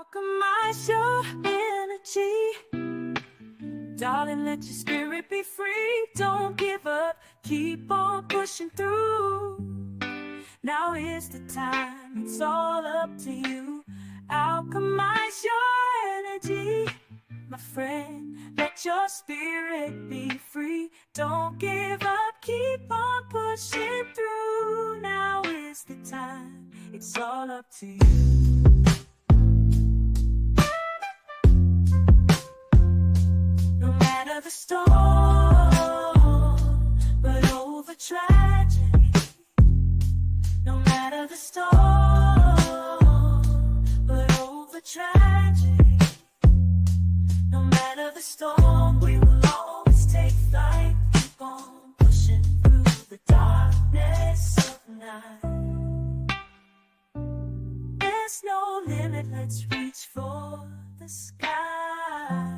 Alchemize your energy. Darling, let your spirit be free. Don't give up, keep on pushing through. Now is the time, it's all up to you. Alchemize your energy, my friend. Let your spirit be free. Don't give up, keep on pushing through. Now is the time, it's all up to you. No matter the storm, but over tragedy. No matter the storm, but over tragedy. No matter the storm, we will always take flight. Keep on pushing through the darkness of night. There's no limit, let's reach for the sky.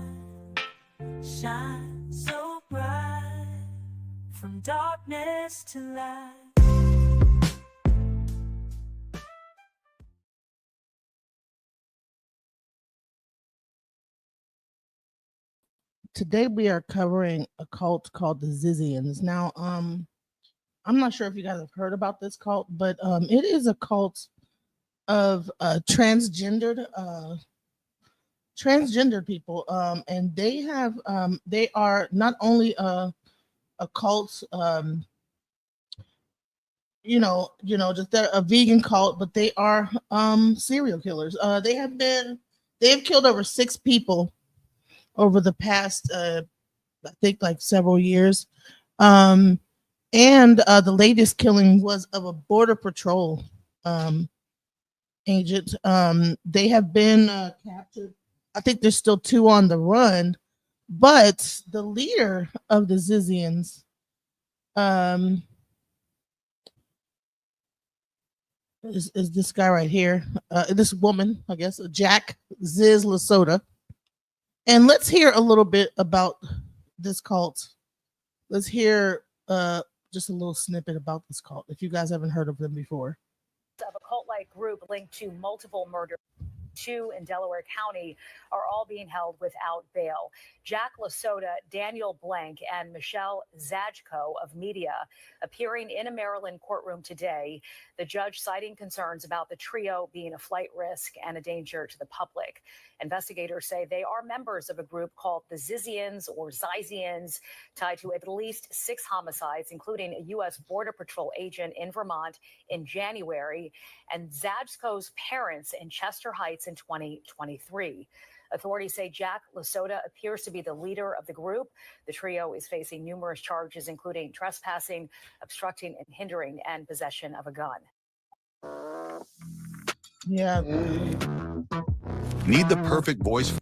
Shine so bright, from darkness to light. Today we are covering a cult called the Zizians. Now, I'm not sure if you guys have heard about this cult, but it is a cult of transgendered people, and they are not only a cult, just they're a vegan cult, but they are serial killers. They have killed over 6 people over the past I think like several years. Um and the latest killing was of a border patrol um agent. They have been captured. I think there's still 2 on the run, but the leader of the Zizians um is this guy right here. This woman, I guess, Jack Ziz Lasota. And let's hear a little bit about this cult. Let's hear just a little snippet about this cult if you guys haven't heard of them before. Of a cult-like group linked to multiple murders. 2 in Delaware County are all being held without bail. Jack Lasota, Daniel Blank, and Michelle Zajko of Media appearing in a Maryland courtroom today. The judge citing concerns about the trio being a flight risk and a danger to the public. Investigators say they are members of a group called the Zizians or Zizians, tied to at least 6 homicides, including a U.S. Border Patrol agent in Vermont in January and Zajko's parents in Chester Heights in 2023. Authorities say Jack Lasota appears to be the leader of the group. The trio is facing numerous charges, including trespassing, obstructing and hindering, and possession of a gun. Yeah. Need the perfect voice.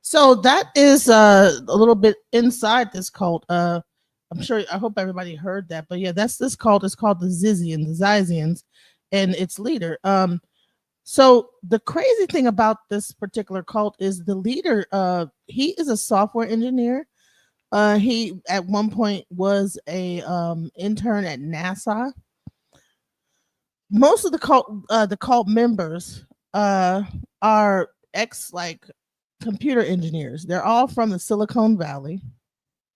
So that is a little bit inside this cult. I'm sure, I hope everybody heard that. But yeah, that's this cult. It's called the Zizians, and its leader. So the crazy thing about this particular cult is the leader. He is a software engineer. He at one point was a intern at NASA. Most of the cult members are ex like computer engineers. They're all from the Silicon Valley,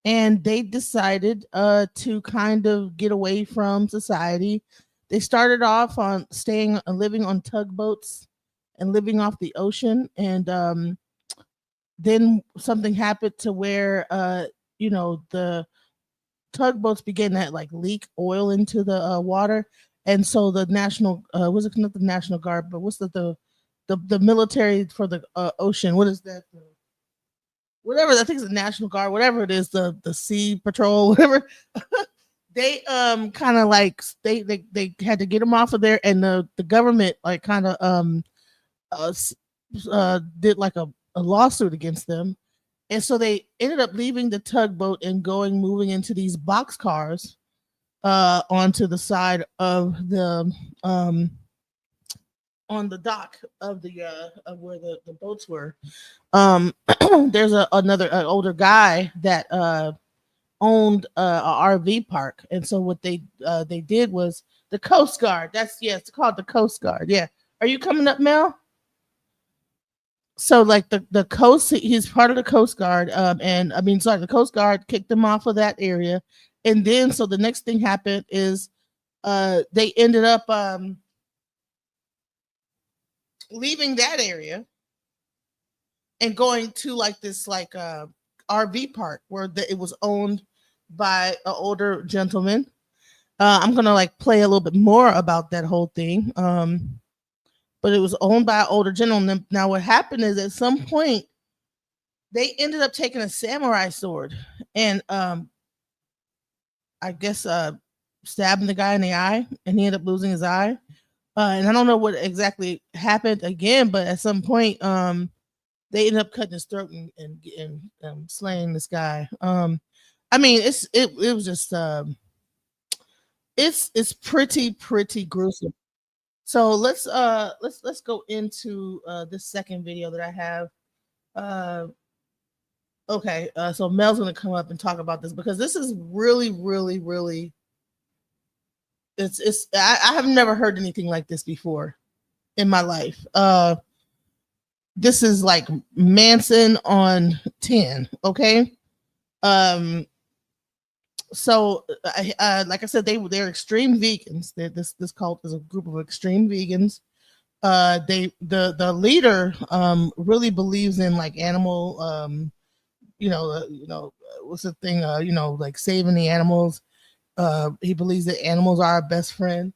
and they decided to kind of get away from society. They started off on living on tugboats and living off the ocean, and then something happened to where the tugboats began to like leak oil into the water, and so the national was it not the National Guard, but what's the military for the ocean? What is that? Whatever, I think it's the National Guard, whatever it is, the Sea Patrol, whatever. They kind of like they had to get them off of there, and the government like kind of did like a lawsuit against them, and so they ended up leaving the tugboat and moving into these box cars onto the side of the on the dock of the of where the boats were. There's another older guy that owned a RV park, and so what they did was the Coast Guard. It's called the Coast Guard. Yeah, are you coming up, Mel? So like the coast, he's part of the Coast Guard, and I mean, sorry, the Coast Guard kicked him off of that area, and then so the next thing happened is, they ended up leaving that area and going to like this like RV park where it was owned by an older gentleman. I'm gonna like play a little bit more about that whole thing. But it was owned by an older gentleman. Now, what happened is at some point they ended up taking a samurai sword and I guess stabbing the guy in the eye, and he ended up losing his eye. And I don't know what exactly happened again, but at some point, they ended up cutting his throat and slaying this guy. I mean, it was just it's pretty gruesome. So let's go into this second video that I have. Okay, so Mel's gonna come up and talk about this because this is really I have never heard anything like this before in my life. This is like Manson on 10, okay? So like I said, they're extreme vegans. This cult is a group of extreme vegans. The leader really believes in like animal what's the thing, like saving the animals. He believes that animals are our best friend,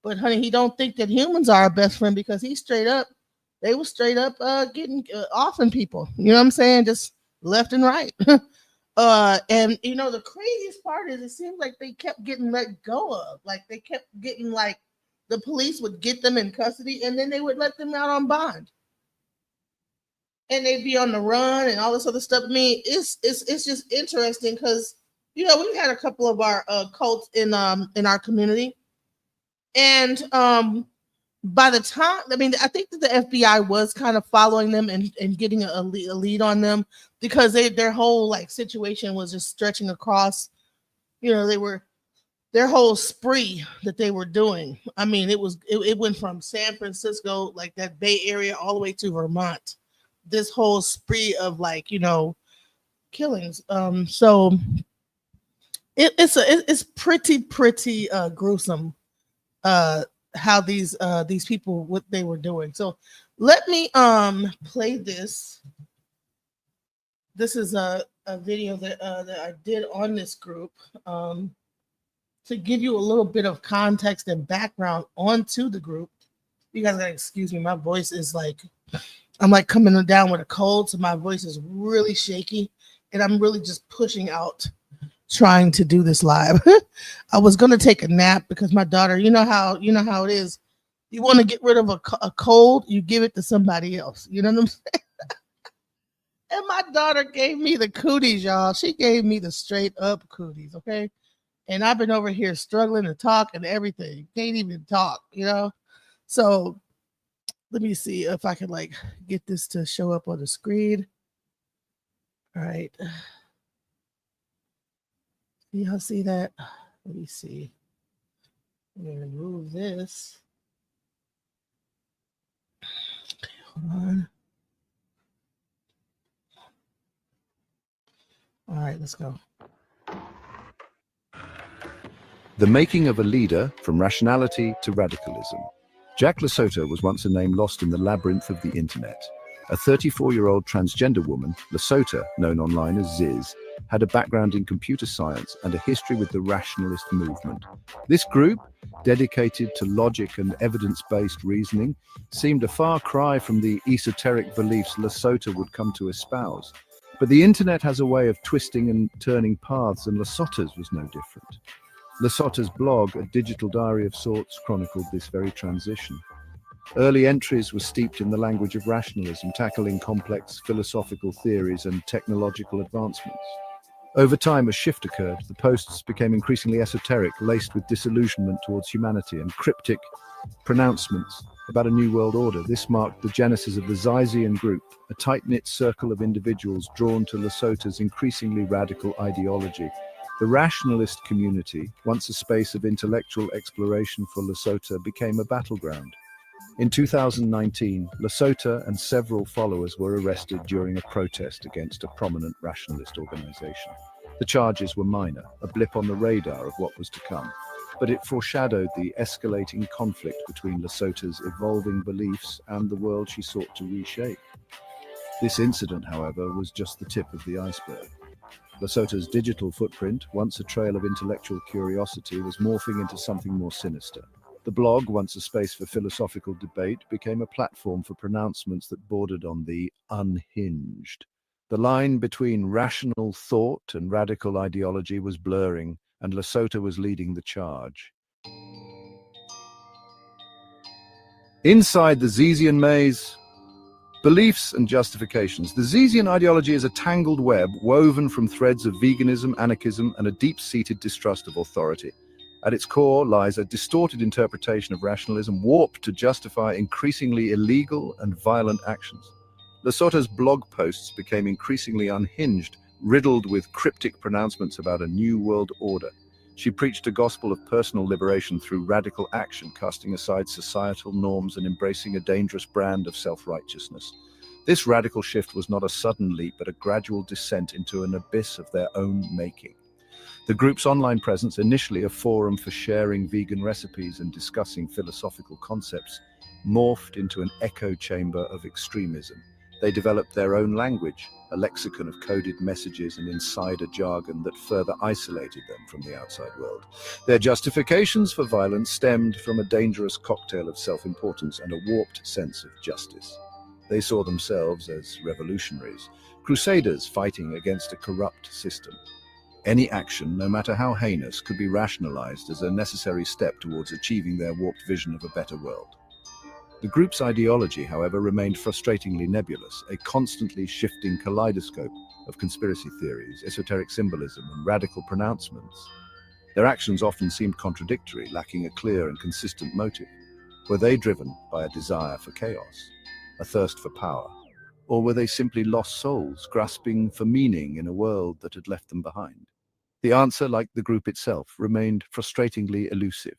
but honey, he don't think that humans are our best friend because they were straight up getting offing people, you know what I'm saying, just left and right. And the craziest part is it seems like they kept getting let go of, like they kept getting, like, the police would get them in custody and then they would let them out on bond and they'd be on the run and all this other stuff. I mean, it's just interesting because we've had a couple of our cults in our community, and by the time, I mean, I think that the FBI was kind of following them and getting a lead on them because their whole like situation was just stretching across. Their whole spree that they were doing. I mean, it went from San Francisco, like that Bay Area, all the way to Vermont. This whole spree of like killings. So it's pretty gruesome how these people, what they were doing. So let me play this. This is a video that I did on this group to give you a little bit of context and background onto the group. You guys gotta excuse me, my voice is like, I'm like coming down with a cold, so my voice is really shaky, and I'm really just pushing out trying to do this live. I was gonna take a nap because my daughter, you know how it is. You want to get rid of a cold, you give it to somebody else. You know what I'm saying? And my daughter gave me the cooties, y'all. She gave me the straight up cooties, okay? And I've been over here struggling to talk and everything. Can't even talk, So let me see if I can like get this to show up on the screen. All right. Y'all see that? Let me see. I'm gonna remove this. Okay, hold on. All right, let's go. The making of a leader from rationality to radicalism. Jack Lasota was once a name lost in the labyrinth of the internet. A 34-year-old transgender woman, Lasota, known online as Ziz, had a background in computer science and a history with the rationalist movement. This group, dedicated to logic and evidence-based reasoning, seemed a far cry from the esoteric beliefs Lasota would come to espouse. But the internet has a way of twisting and turning paths, and Lasota's was no different. Lasota's blog, a digital diary of sorts, chronicled this very transition. Early entries were steeped in the language of rationalism, tackling complex philosophical theories and technological advancements. Over time, a shift occurred. The posts became increasingly esoteric, laced with disillusionment towards humanity and cryptic pronouncements about a new world order. This marked the genesis of the Zizian group, a tight-knit circle of individuals drawn to Lasota's increasingly radical ideology. The rationalist community, once a space of intellectual exploration for Lasota, became a battleground. In 2019, Lesotho and several followers were arrested during a protest against a prominent rationalist organization. The charges were minor, a blip on the radar of what was to come, but it foreshadowed the escalating conflict between Lesotho's evolving beliefs and the world she sought to reshape. This incident, however, was just the tip of the iceberg. Lesotho's digital footprint, once a trail of intellectual curiosity, was morphing into something more sinister. The blog, once a space for philosophical debate, became a platform for pronouncements that bordered on the unhinged. The line between rational thought and radical ideology was blurring, and Lesotho was leading the charge. Inside the Zizian maze, beliefs and justifications. The Zizian ideology is a tangled web woven from threads of veganism, anarchism, and a deep-seated distrust of authority. At its core lies a distorted interpretation of rationalism, warped to justify increasingly illegal and violent actions. Lesotho's blog posts became increasingly unhinged, riddled with cryptic pronouncements about a new world order. She preached a gospel of personal liberation through radical action, casting aside societal norms and embracing a dangerous brand of self-righteousness. This radical shift was not a sudden leap, but a gradual descent into an abyss of their own making. The group's online presence, initially a forum for sharing vegan recipes and discussing philosophical concepts, morphed into an echo chamber of extremism. They developed their own language, a lexicon of coded messages and insider jargon that further isolated them from the outside world. Their justifications for violence stemmed from a dangerous cocktail of self-importance and a warped sense of justice. They saw themselves as revolutionaries, crusaders fighting against a corrupt system. Any action, no matter how heinous, could be rationalized as a necessary step towards achieving their warped vision of a better world. The group's ideology, however, remained frustratingly nebulous, a constantly shifting kaleidoscope of conspiracy theories, esoteric symbolism, and radical pronouncements. Their actions often seemed contradictory, lacking a clear and consistent motive. Were they driven by a desire for chaos, a thirst for power, or were they simply lost souls, grasping for meaning in a world that had left them behind? The answer, like the group itself, remained frustratingly elusive.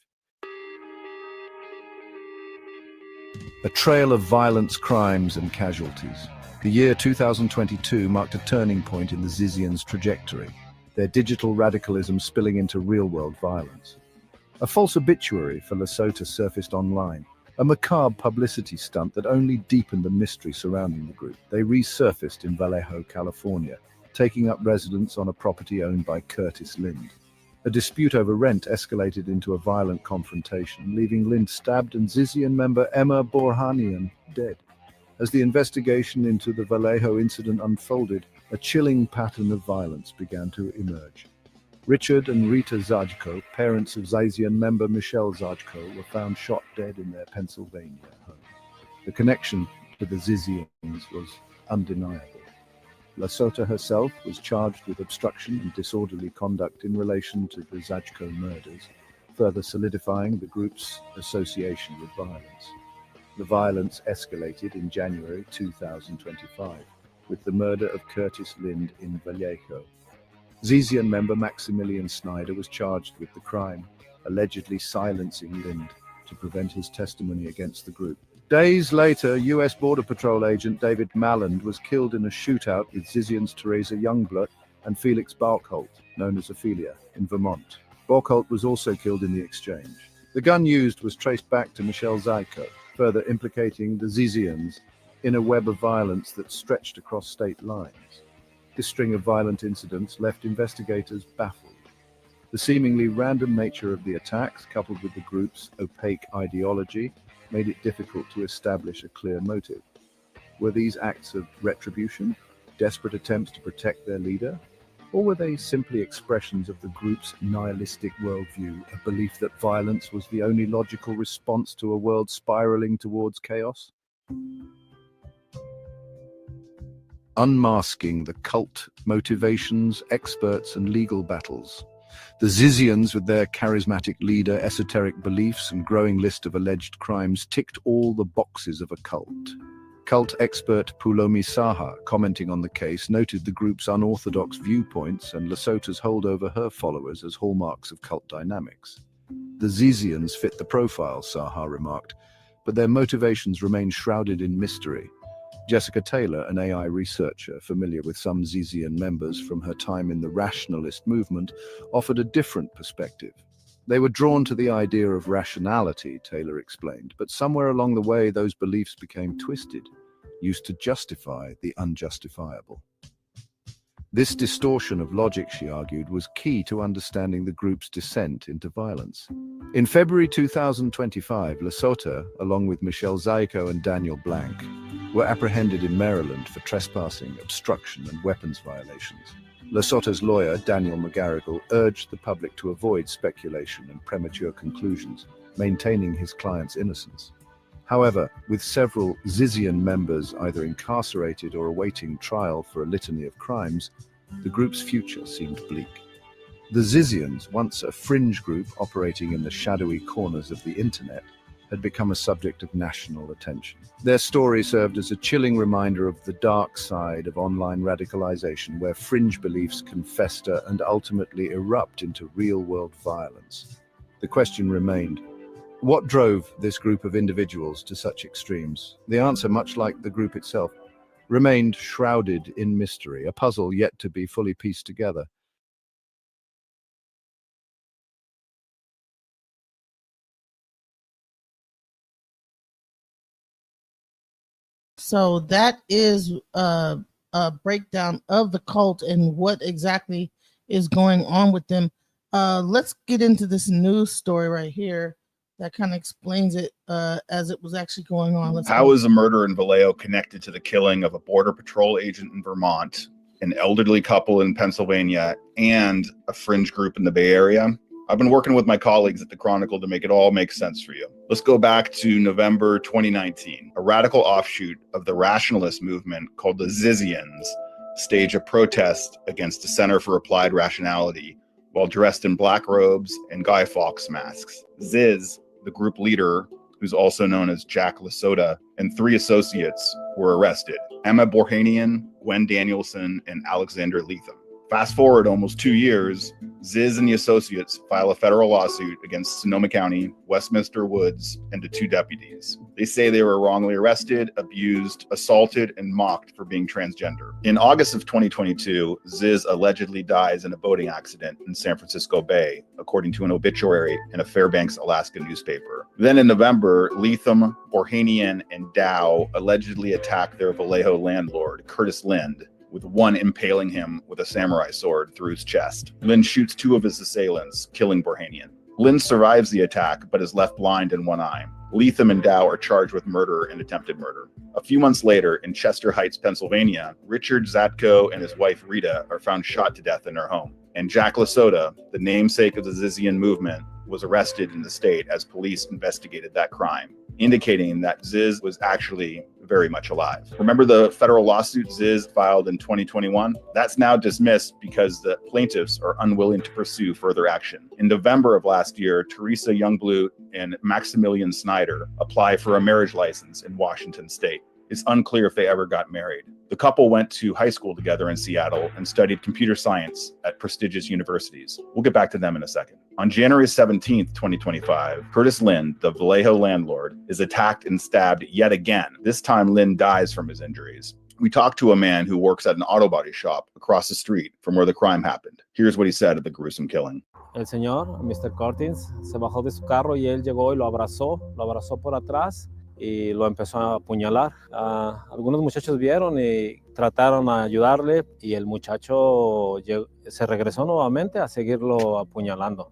A trail of violence, crimes, and casualties. The year 2022 marked a turning point in the Zizians' trajectory, their digital radicalism spilling into real-world violence. A false obituary for Lesotho surfaced online, a macabre publicity stunt that only deepened the mystery surrounding the group. They resurfaced in Vallejo, California, taking up residence on a property owned by Curtis Lind. A dispute over rent escalated into a violent confrontation, leaving Lind stabbed and Zizian member Emma Borhanian dead. As the investigation into the Vallejo incident unfolded, a chilling pattern of violence began to emerge. Richard and Rita Zajko, parents of Zizian member Michelle Zajko, were found shot dead in their Pennsylvania home. The connection to the Zizians was undeniable. Lesotho herself was charged with obstruction and disorderly conduct in relation to the Zajko murders, further solidifying the group's association with violence. The violence escalated in January 2025, with the murder of Curtis Lind in Vallejo. Zizian member Maximilian Snyder was charged with the crime, allegedly silencing Lind to prevent his testimony against the group. Days later, U.S. Border Patrol agent David Malland was killed in a shootout with Zizian's Teresa Youngblood and Felix Balkholt, known as Ophelia, in Vermont. Balkholt was also killed in the exchange. The gun used was traced back to Michelle Zajko, further implicating the Zizians in a web of violence that stretched across state lines. This string of violent incidents left investigators baffled. The seemingly random nature of the attacks, coupled with the group's opaque ideology, made it difficult to establish a clear motive. Were these acts of retribution, desperate attempts to protect their leader, or were they simply expressions of the group's nihilistic worldview, a belief that violence was the only logical response to a world spiraling towards chaos? Unmasking the cult motivations, experts, and legal battles. The Zizians, with their charismatic leader, esoteric beliefs, and growing list of alleged crimes, ticked all the boxes of a cult. Cult expert Pulomi Saha, commenting on the case, noted the group's unorthodox viewpoints and Lesotho's hold over her followers as hallmarks of cult dynamics. The Zizians fit the profile, Saha remarked. but their motivations remain shrouded in mystery. Jessica Taylor, an AI researcher familiar with some Zizian members from her time in the rationalist movement, offered a different perspective. They were drawn to the idea of rationality, Taylor explained, but somewhere along the way those beliefs became twisted, used to justify the unjustifiable. This distortion of logic, she argued, was key to understanding the group's descent into violence. In February 2025, Lesotho, along with Michelle Zaiko and Daniel Blank, were apprehended in Maryland for trespassing, obstruction, and weapons violations. Lesotho's lawyer, Daniel McGarrigle, urged the public to avoid speculation and premature conclusions, maintaining his client's innocence. However, with several Zizian members either incarcerated or awaiting trial for a litany of crimes, the group's future seemed bleak. The Zizians, once a fringe group operating in the shadowy corners of the internet, had become a subject of national attention. Their story served as a chilling reminder of the dark side of online radicalization, where fringe beliefs can fester and ultimately erupt into real-world violence. The question remained, what drove this group of individuals to such extremes? The answer, much like the group itself, remained shrouded in mystery, a puzzle yet to be fully pieced together. So that is a breakdown of the cult and what exactly is going on with them. Let's get into this news story right here that kind of explains it as it was actually going on. How is a murder in Vallejo connected to the killing of a Border Patrol agent in Vermont, an elderly couple in Pennsylvania, and a fringe group in the Bay Area? I've been working with my colleagues at the Chronicle to make it all make sense for you. Let's go back to November 2019. A radical offshoot of the rationalist movement called the Zizians staged a protest against the Center for Applied Rationality while dressed in black robes and Guy Fawkes masks. Ziz, the group leader, who's also known as Jack Lesotho, and 3 associates were arrested: Emma Borhanian, Gwen Danielson, and Alexander Leatham. Fast forward almost 2 years, Ziz and the associates file a federal lawsuit against Sonoma County, Westminster Woods, and the 2 deputies. They say they were wrongly arrested, abused, assaulted, and mocked for being transgender. In August of 2022, Ziz allegedly dies in a boating accident in San Francisco Bay, according to an obituary in a Fairbanks, Alaska newspaper. Then in November, Leatham, Borhanian, and Dow allegedly attack their Vallejo landlord, Curtis Lind, with one impaling him with a samurai sword through his chest. Lind shoots 2 of his assailants, killing Borhanian. Lind survives the attack, but is left blind in one eye. Leatham and Dow are charged with murder and attempted murder. A few months later, in Chester Heights, Pennsylvania, Richard Zatko and his wife Rita are found shot to death in their home. And Jack Lesotho, the namesake of the Zizian movement, was arrested in the state as police investigated that crime, indicating that Ziz was actually very much alive. Remember the federal lawsuit Ziz filed in 2021? That's now dismissed because the plaintiffs are unwilling to pursue further action. In November of last year, Teresa Youngblood and Maximilian Snyder apply for a marriage license in Washington state. It's unclear if they ever got married. The couple went to high school together in Seattle and studied computer science at prestigious universities. We'll get back to them in a second. On January 17th, 2025, Curtis Lind, the Vallejo landlord, is attacked and stabbed yet again. This time, Lind dies from his injuries. We talked to a man who works at an auto body shop across the street from where the crime happened. Here's what he said of the gruesome killing. El señor, Mr. Curtis, se bajó de su carro y él llegó y lo abrazó por atrás y lo empezó a apuñalar. Algunos muchachos vieron y trataron de ayudarle y el muchacho se regresó nuevamente a seguirlo apuñalando,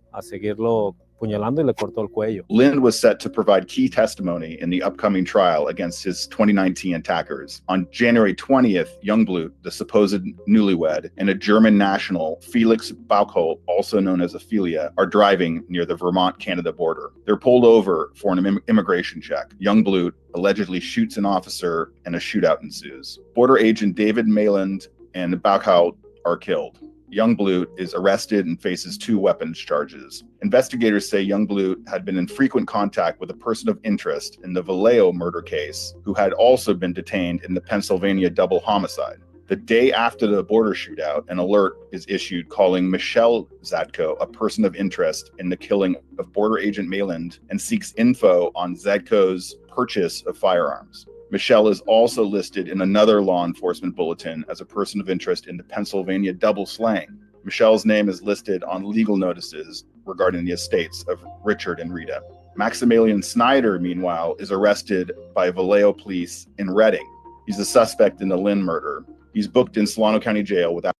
y le cortó el cuello. Lind was set to provide key testimony in the upcoming trial against his 2019 attackers. On January 20th, Youngblood, the supposed newlywed, and a German national, Felix Baukholt, also known as Ophelia, are driving near the Vermont-Canada border. They're pulled over for an immigration check. Youngblood allegedly shoots an officer and a shootout ensues. Border agent David Mayland and Baukholt are killed. Youngblood is arrested and faces 2 weapons charges. Investigators say Youngblood had been in frequent contact with a person of interest in the Vallejo murder case who had also been detained in the Pennsylvania double homicide. The day after the border shootout, an alert is issued calling Michelle Zadko a person of interest in the killing of border agent Mayland and seeks info on Zadko's purchase of firearms. Michelle is also listed in another law enforcement bulletin as a person of interest in the Pennsylvania double slaying. Michelle's name is listed on legal notices regarding the estates of Richard and Rita. Maximilian Snyder, meanwhile, is arrested by Vallejo police in Reading. He's a suspect in the Lynn murder. He's booked in Solano County Jail without.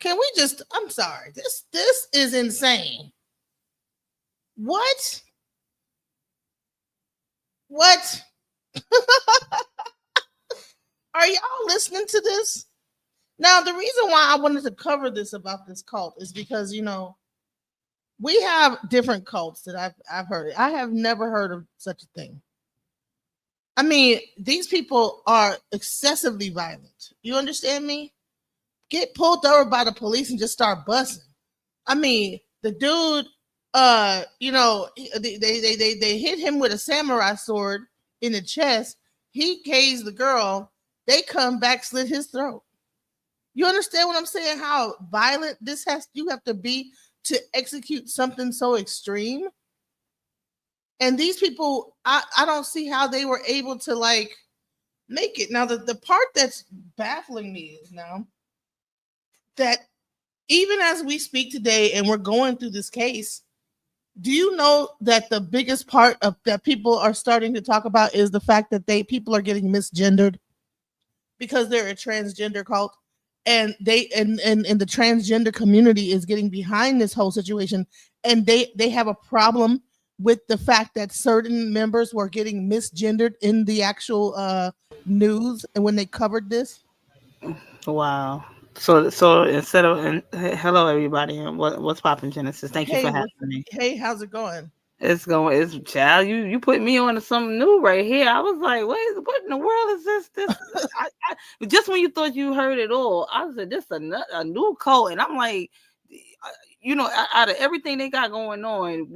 Can we just, I'm sorry, this is insane. What? Are y'all listening to this? Now, the reason why I wanted to cover this about this cult is because, you know, we have different cults that I've heard. I have never heard of such a thing. I mean, these people are excessively violent. You understand me? Get pulled over by the police and just start busting. I mean, the dude, you know, they hit him with a samurai sword in the chest. He tased the girl. They come back, slit his throat. You understand what I'm saying? How violent you have to be to execute something so extreme. And these people, I don't see how they were able to like make it. Now, the part that's baffling me is now that even as we speak today and we're going through this case, do you know that the biggest part of that people are starting to talk about is the fact that people are getting misgendered because they're a transgender cult, and the transgender community is getting behind this whole situation, and they have a problem with the fact that certain members were getting misgendered in the actual news and when they covered this. Wow. So instead of hello everybody, and what's poppin', Genesis? Thank you for having me. Hey, how's it going? It's child. You put me on to something new right here. I was like, what in the world is this? I just when you thought you heard it all, I said this a new cult, and I'm like, you know, out of everything they got going on,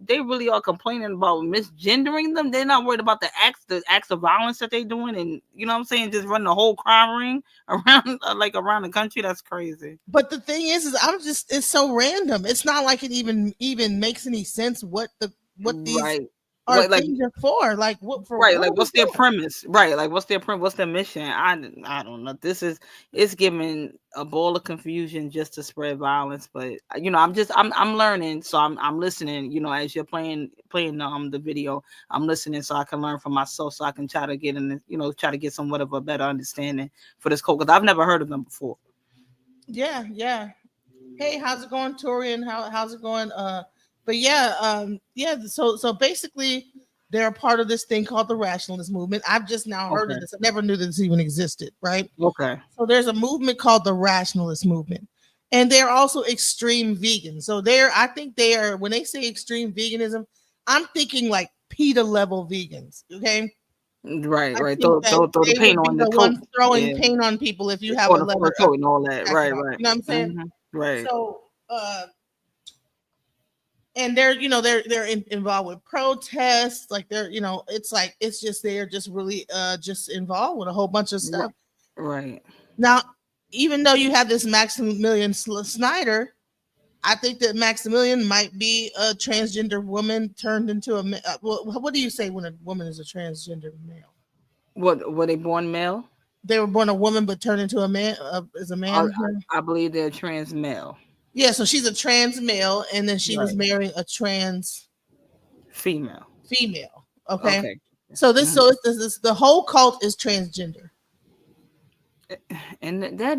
they really are complaining about misgendering them. They're not worried about the acts of violence that they're doing, and you know what I'm saying, just running the whole crime ring around around the country. That's crazy. But the thing is it's so random. It's not like it even makes any sense what these right. things are for. Like what for? Right, like what's their premise? Right, like what's their premise? What's their mission? I don't know. It's giving a ball of confusion just to spread violence. But you know, I'm learning, so I'm listening. You know, as you're playing the video, I'm listening so I can learn for myself, so I can try to get somewhat of a better understanding for this code, because I've never heard of them before. Yeah. Hey, how's it going, Torian? How's it going? But yeah. So basically, they're a part of this thing called the rationalist movement. I've just now heard of this. I never knew that this even existed. Right? Okay. So there's a movement called the rationalist movement, and they're also extreme vegans. So I think they are. When they say extreme veganism, I'm thinking like PETA level vegans. Okay. Right. Throw the paint on the one throwing paint on people if you have a leather coat and all that. Right. You know what I'm saying? Mm-hmm. Right. So, and they're involved with protests, like it's just they're just really just involved with a whole bunch of stuff. Right. Now, even though you have this Maximilian Snyder, I think that Maximilian might be a transgender woman turned into a male. What do you say when a woman is a transgender male? What, were they born male? They were born a woman but turned into a man as a man. I believe they're trans male. Yeah, so she's a trans male, and then she was marrying a trans female. Okay. So this the whole cult is transgender. And that,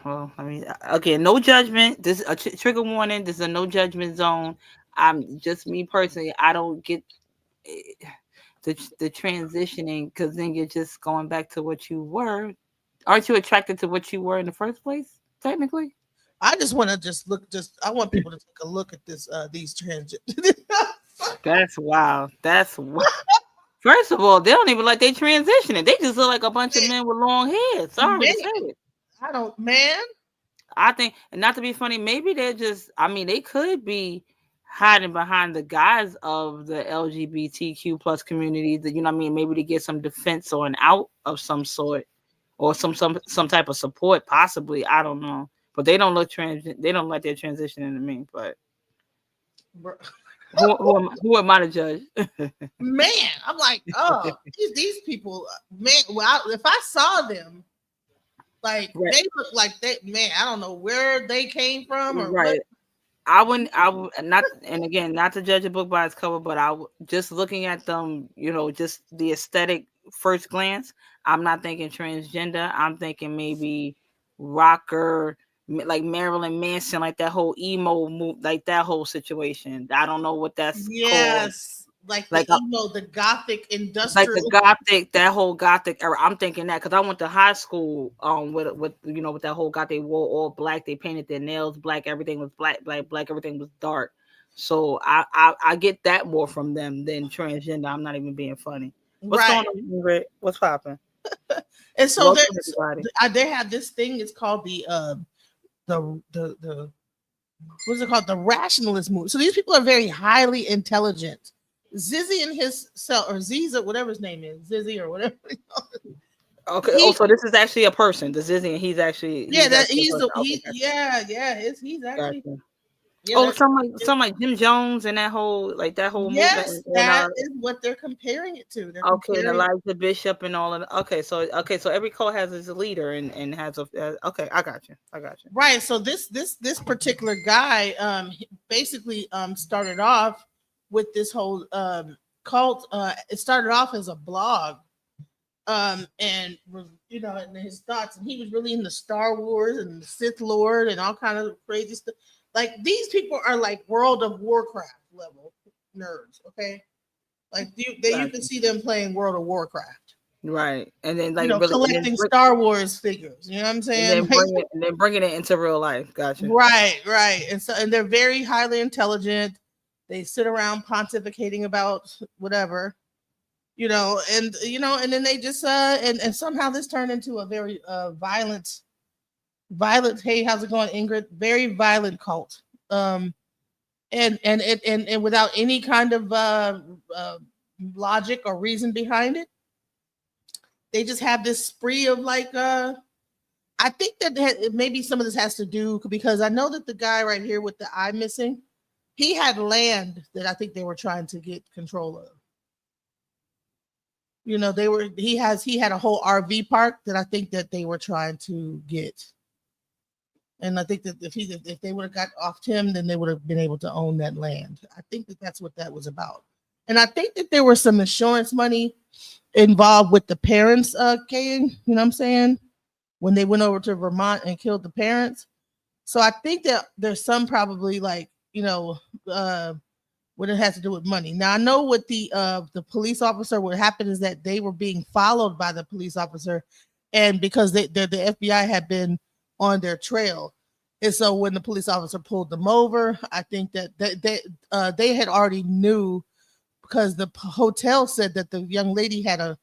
well, I mean, okay, no judgment. This is a trigger warning. This is a no judgment zone. I'm just me personally. I don't get the transitioning, because then you're just going back to what you were. Aren't you attracted to what you were in the first place? Technically, I just want to I want people to take a look at this. These transgender. That's wild. That's wild. First of all, they don't even like they transitioning. They just look like a bunch of men with long hair. Sorry to say it. I think, and not to be funny, maybe they're just, I mean, they could be hiding behind the guise of the LGBTQ plus community, that, you know what I mean, maybe to get some defense or an out of some sort, or some type of support, possibly. I don't know. But they don't look they don't like their transition into me. But who am I to judge? Man, I'm like, oh, these people, man. Well, if I saw them, like Right. they look like they, man. I don't know where they came from or Right. what. I would not, and again, not to judge a book by its cover, but just looking at them, you know, just the aesthetic first glance, I'm not thinking transgender. I'm thinking maybe rocker, like Marilyn Manson, like that whole emo move, like that whole situation. I don't know what that's called. Yes, like the emo, the gothic industrial, like the gothic, that whole gothic era. I'm thinking that because I went to high school with you know, with that whole gothic. They wore all black, they painted their nails black, everything was black, everything was dark. So I get that more from them than transgender. I'm not even being funny. What's right? Going on, Rick? What's popping? And so Welcome, they have this thing. It's called the what's it called? The rationalist movement. So these people are very highly intelligent. Zizian himself, or Ziza, whatever his name is, Zizi or whatever. Okay. So this is actually a person. The Zizian, he's actually he's actually. Gotcha. Yeah, some like Jim Jones and that whole movement. Yes, that is what they're comparing it to. And Elijah Bishop and all of that. Okay, so every cult has its leader and has a okay. I got you. Right. So this particular guy basically started off with this whole cult. It started off as a blog, and you know, and his thoughts, and he was really into Star Wars and the Sith Lord and all kind of crazy stuff. Like these people are like World of Warcraft level nerds, okay? Like you can see them playing World of Warcraft, right? And then like really collecting Star Wars figures. You know what I'm saying? And then bringing it into real life. Gotcha. Right. And they're very highly intelligent. They sit around pontificating about whatever, you know, and then they just and somehow this turned into a very violent. Hey, how's it going, Ingrid? Very violent cult, and without any kind of logic or reason behind it, they just have this spree of like. I think that maybe some of this has to do because I know that the guy right here with the eye missing, he had land that I think they were trying to get control of. You know, he had a whole RV park that I think that they were trying to get. And I think that if they would have got off him, then they would have been able to own that land. I think that that's what that was about. And I think that there was some insurance money involved with the parents, Kaying, you know what I'm saying? When they went over to Vermont and killed the parents. So I think that there's some probably like, you know, what it has to do with money. Now I know with the police officer, what happened is that they were being followed by the police officer, and because the FBI had been on their trail. And so when the police officer pulled them over, I think that they had already knew because the hotel said that the young lady had a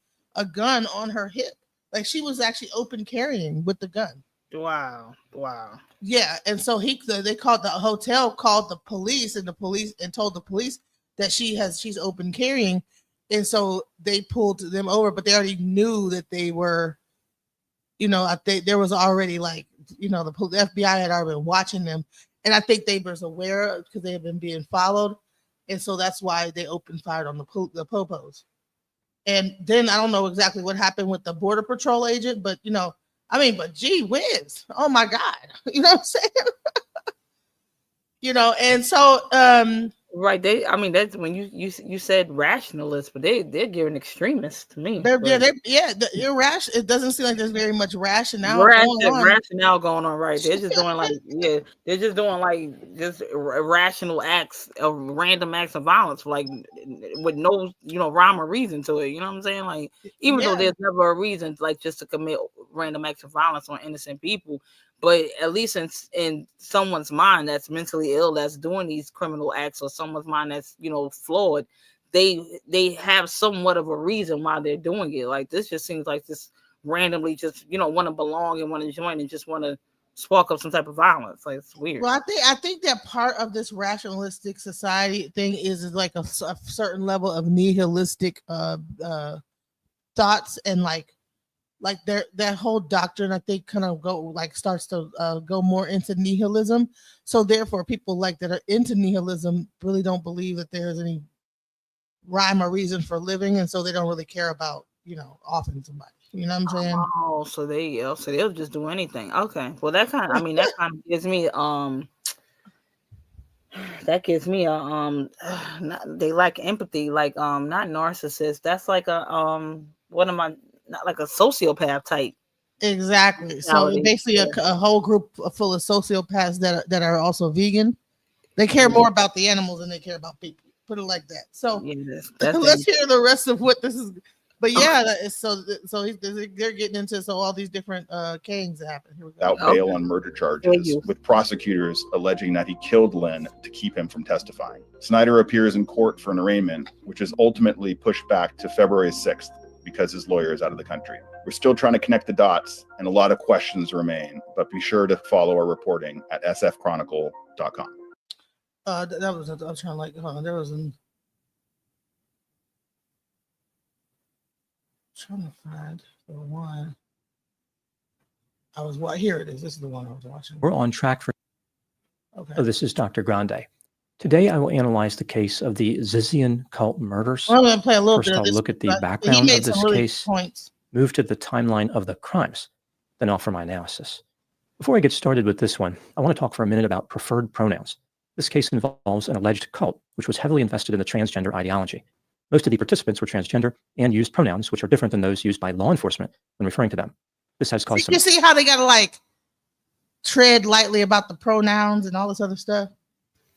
gun on her hip. Like she was actually open carrying with the gun. Wow. Yeah. And so the hotel called the police and told the police that she's open carrying. And so they pulled them over, but they already knew that they were, you know, there was already like, you know, the FBI had already been watching them, and I think they were aware because they had been being followed, and so that's why they opened fire on the popos. And then I don't know exactly what happened with the border patrol agent, but you know, but gee whiz, oh my God, you know what I'm saying? You know, and so right. That's when you said rationalists, but they're giving extremists to me. They're irrational. It doesn't seem like there's very much rationale going on. Right. They're just doing like they're just doing like just irrational acts of random acts of violence, like with no rhyme or reason to it. You know what I'm saying? Like even though there's never a reason like just to commit random acts of violence on innocent people. But at least in someone's mind that's mentally ill, that's doing these criminal acts, or someone's mind that's, flawed, they have somewhat of a reason why they're doing it. Like this just seems like this randomly just, want to belong and want to join and just want to spark up some type of violence. Like, it's weird. Well, I think that part of this rationalistic society thing is like a certain level of nihilistic thoughts, and like that whole doctrine, I think, kind of starts to go more into nihilism. So therefore, people like that are into nihilism really don't believe that there's any rhyme or reason for living, and so they don't really care about offing somebody. You know what I'm saying? Oh, so they'll just do anything. Okay, well that kind of gives me they lack empathy, like not narcissist. That's like a not like a sociopath type. Exactly. So basically, a whole group full of sociopaths that are also vegan. They care more about the animals than they care about people. Put it like that. So let's hear the rest of what this is. But yeah, they're getting into all these different killings that happen. Here we go. Without bail on murder charges, with prosecutors alleging that he killed Lynn to keep him from testifying. Snyder appears in court for an arraignment, which is ultimately pushed back to February 6th because his lawyer is out of the country. We're still trying to connect the dots, and a lot of questions remain, but be sure to follow our reporting at sfchronicle.com. I was trying to hold on, there was trying to find the one here it is. This is the one I was watching. We're on track for. Okay. Oh, this is Dr. Grande. Today, I will analyze the case of the Zizian cult murders. Well, I'm going to play a little First, bit of I'll this, look at the background of this case, points. move to the timeline of the crimes, then offer my analysis. Before I get started with this one, I want to talk for a minute about preferred pronouns. This case involves an alleged cult, which was heavily invested in the transgender ideology. Most of the participants were transgender and used pronouns which are different than those used by law enforcement when referring to them. This has caused You see how they got to tread lightly about the pronouns and all this other stuff?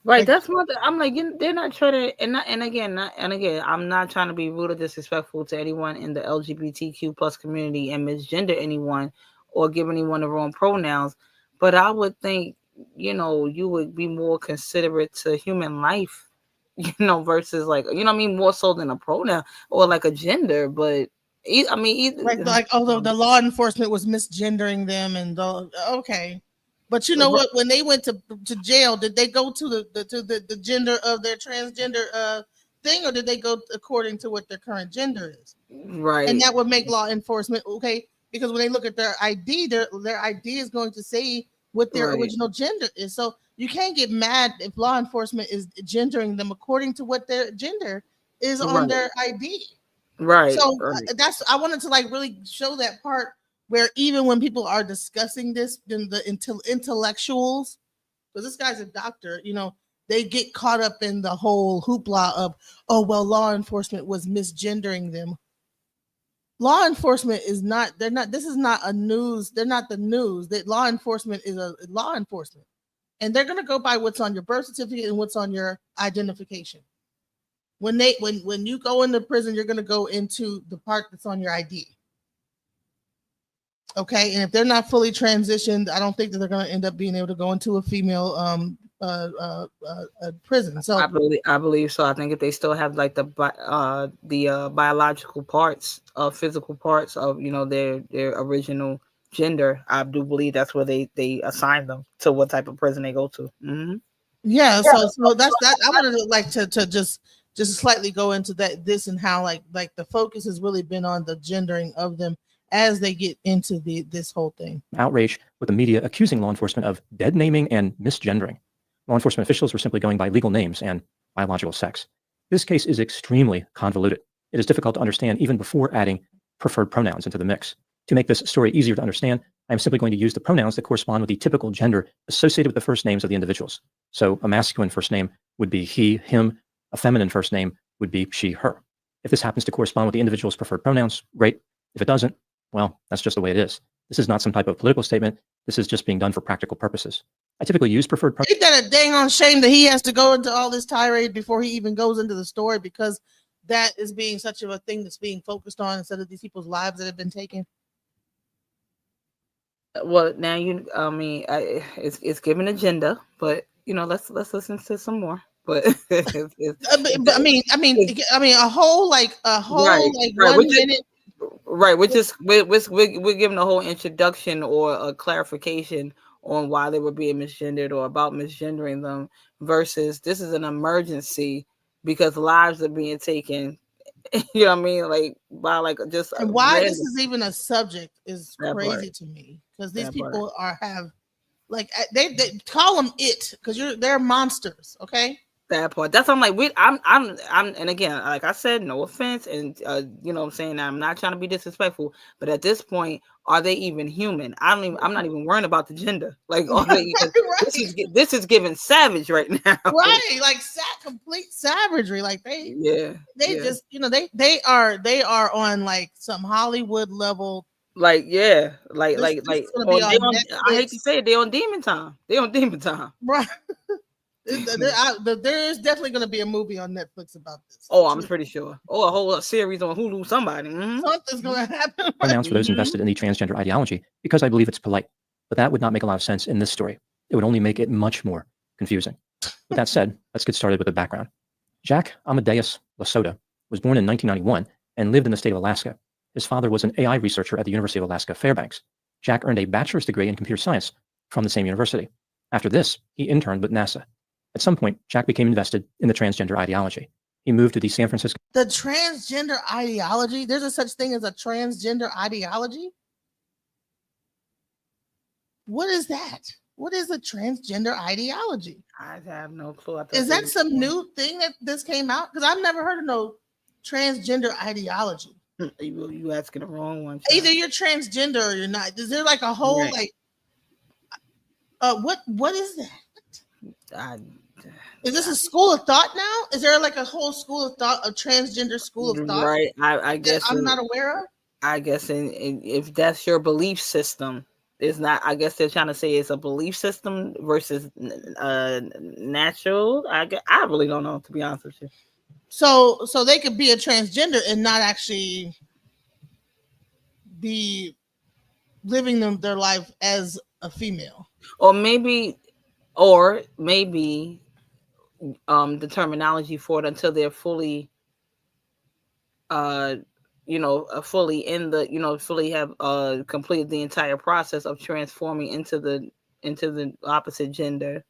Right, that's one thing. I'm like, they're not trying to, and again, I'm not trying to be rude or disrespectful to anyone in the LGBTQ plus community and misgender anyone or give anyone the wrong pronouns, but I would think, you would be more considerate to human life, versus more so than a pronoun or like a gender, but although the law enforcement was misgendering them okay. But you know what? When they went to jail, did they go to the gender of their transgender thing, or did they go according to what their current gender is? Right. And that would make law enforcement okay, because when they look at their ID, their ID is going to say what their original gender is. So you can't get mad if law enforcement is gendering them according to what their gender is on their ID. Right. So I wanted to really show that part, where even when people are discussing this, then the intellectuals, because this guy's a doctor, they get caught up in the whole hoopla of, law enforcement was misgendering them. Law enforcement is not, this is not a news. They're not the news. That law enforcement is a law enforcement. And they're going to go by what's on your birth certificate and what's on your identification. When you go into prison, you're going to go into the part that's on your ID. Okay, and if they're not fully transitioned, I don't think that they're going to end up being able to go into a female prison. So I believe so. I think if they still have the biological parts, physical parts of their original gender, I do believe that's where they assign them to what type of prison they go to. Mm-hmm. Yeah, so that's that. I wanted to just slightly go into this and how the focus has really been on the gendering of them as they get into this whole thing. Outrage with the media accusing law enforcement of dead naming and misgendering. Law enforcement officials were simply going by legal names and biological sex. This case is extremely convoluted. It is difficult to understand even before adding preferred pronouns into the mix. To make this story easier to understand, I am simply going to use the pronouns that correspond with the typical gender associated with the first names of the individuals. So a masculine first name would be he, him. A feminine first name would be she, her. If this happens to correspond with the individual's preferred pronouns, great. If it doesn't, well, that's just the way it is. This is not some type of political statement. This is just being done for practical purposes. I typically use preferred pronouns. Ain't that a dang on shame that he has to go into all this tirade before he even goes into the story, because that is being such of a thing that's being focused on instead of these people's lives that have been taken? Well, now it's given agenda, but let's listen to some more. But I mean, a whole right, 1 minute. Right, we're giving a whole introduction or a clarification on why they were being misgendered or about misgendering them, versus this is an emergency because lives are being taken. You know what I mean? Like by like just And why this random. is even a subject is That part. crazy to me, because these That part. people have like they call them it because they're monsters. Okay. That part. That's I'm like I'm and again, like I said, no offense, and you know what I'm saying, I'm not trying to be disrespectful, but at this point, are they even human? I'm not even worrying about the gender. Like are they, because Right. this is giving savage right now. Right, like complete savagery. Like they Yeah. just they are on like some Hollywood level. Like yeah, like This is gonna be on they on on, I hate to Netflix. say it, they on demon time. They on demon time. Right. There is definitely going to be a movie on Netflix about this. Oh, I'm pretty sure. Oh, a whole series on Hulu. Somebody. Something's going to happen. Pronouns for those invested in the transgender ideology because I believe it's polite. But that would not make a lot of sense in this story. It would only make it much more confusing. With that said, let's get started with the background. Jack Amadeus Lasota was born in 1991 and lived in the state of Alaska. His father was an AI researcher at the University of Alaska Fairbanks. Jack earned a bachelor's degree in computer science from the same university. After this, he interned with NASA. At some point, Jack became invested in the transgender ideology. He moved to the San Francisco. The transgender ideology? There's a such thing as a transgender ideology? What is that? What is a transgender ideology? I have no clue. Is that some new thing that this came out? Because I've never heard of no transgender ideology. You asking the wrong one. Either you're transgender or you're not. Is there like a whole like what is that? Is this a school of thought now? Is there like a whole school of thought, a transgender school of thought? Right. I guess I'm not aware of. I guess if that's your belief system, it's not. I guess they're trying to say it's a belief system versus natural. I really don't know, to be honest with you. So they could be a transgender and not actually be living their life as a female, or maybe the terminology for it until they're fully fully in the fully have completed the entire process of transforming into the opposite gender.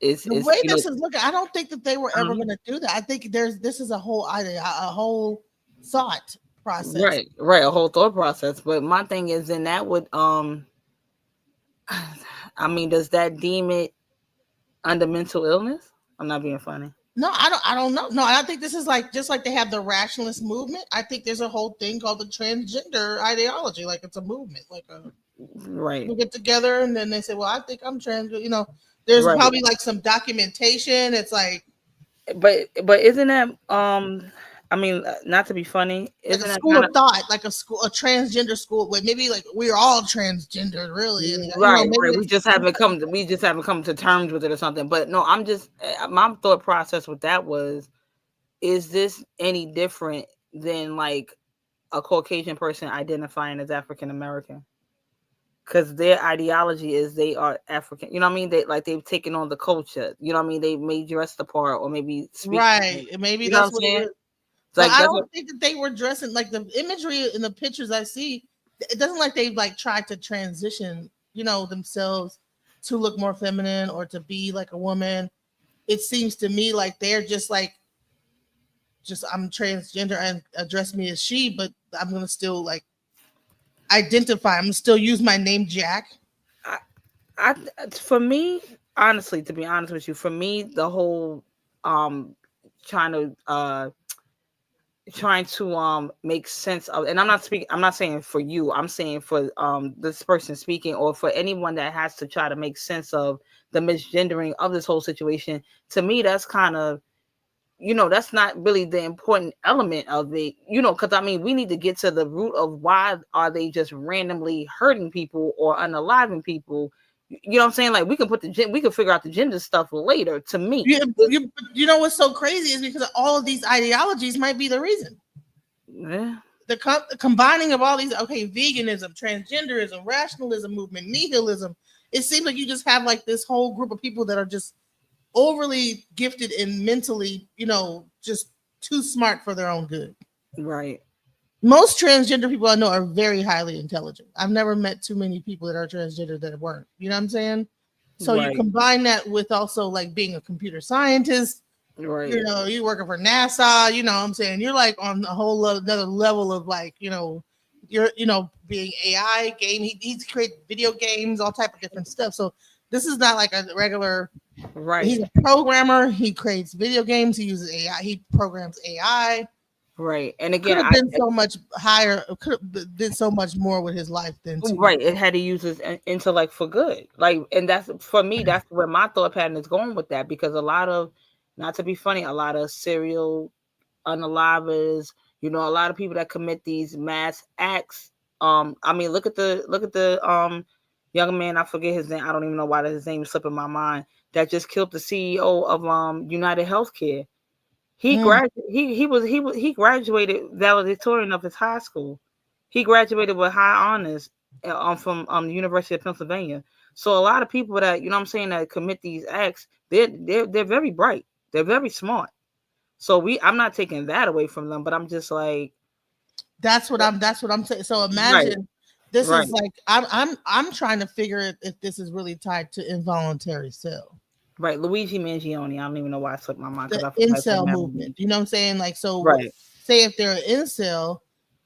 The way this is looking, I don't think that they were ever going to do that. I think this is a whole thought process. Right, a whole thought process. But my thing is, then that would I mean, does that deem it under mental illness? I'm not being funny. No, I don't know. No, I think this is like just like they have the rationalist movement. I think there's a whole thing called the transgender ideology. Like it's a movement. Like right. We get together and then they say, "Well, I think I'm trans." You know, there's probably like some documentation. It's like, but isn't that I mean, not to be funny, isn't like a school of thought, like a transgender school, where maybe like we're all transgender, really, and, right? We just haven't come to terms with it or something. But no, I'm just my thought process with that was, is this any different than like a Caucasian person identifying as African American? Because their ideology is they are African. You know what I mean? They've taken on the culture. You know what I mean? They may dress the part or maybe speak. Right. Maybe you that's what it is. Like, I don't think that they were dressing like the imagery in the pictures I see. It doesn't like they've like tried to transition, themselves to look more feminine or to be like a woman. It seems to me like they're just I'm transgender and address me as she, but I'm gonna still like identify. I'm gonna still use my name Jack. For me, honestly, to be honest with you, for me, the whole trying to make sense of, and I'm not saying for you, I'm saying for this person speaking, or for anyone that has to try to make sense of the misgendering of this whole situation. To me, that's kind of, that's not really the important element of it, because I mean, we need to get to the root of why are they just randomly hurting people or unaliving people. You know what I'm saying? Like we can figure out the gender stuff later. To me, you know what's so crazy is because all of these ideologies might be the reason. Yeah. The combining of all these, veganism, transgenderism, rationalism movement, nihilism. It seems like you just have like this whole group of people that are just overly gifted and mentally, just too smart for their own good. Right. Most transgender people I know are very highly intelligent. I've never met too many people that are transgender that weren't. You know what I'm saying? So you Right. combine that with also like being a computer scientist. Right. You know, you working for NASA. You know what I'm saying? You're like on a whole another level of like, you know, you're being AI game. He's created video games, all type of different stuff. So this is not like a regular. Right. He's a programmer. He creates video games. He uses AI. He programs AI. Right. And Could again, have been so much higher. Could have been so much more with his life than to. right, it had to use his intellect for good. Like, and that's for me, that's where my thought pattern is going with that, because a lot of, not to be funny, a lot of serial unalivers, a lot of people that commit these mass acts. I mean, look at the young man, I forget his name. I don't even know why his name is slipping my mind. That just killed the CEO of United Healthcare. He graduated valedictorian of his high school. He graduated with high honors from the University of Pennsylvania. So a lot of people that that commit these acts, they're very bright. They're very smart. So I'm not taking that away from them, but I'm just like, that's what I'm saying. So imagine this is like I'm trying to figure if this is really tied to involuntary cell. Right, Luigi Mangione. I don't even know why I slipped my mind. The incel movement. You know what I'm saying? Like, so say if they're an incel,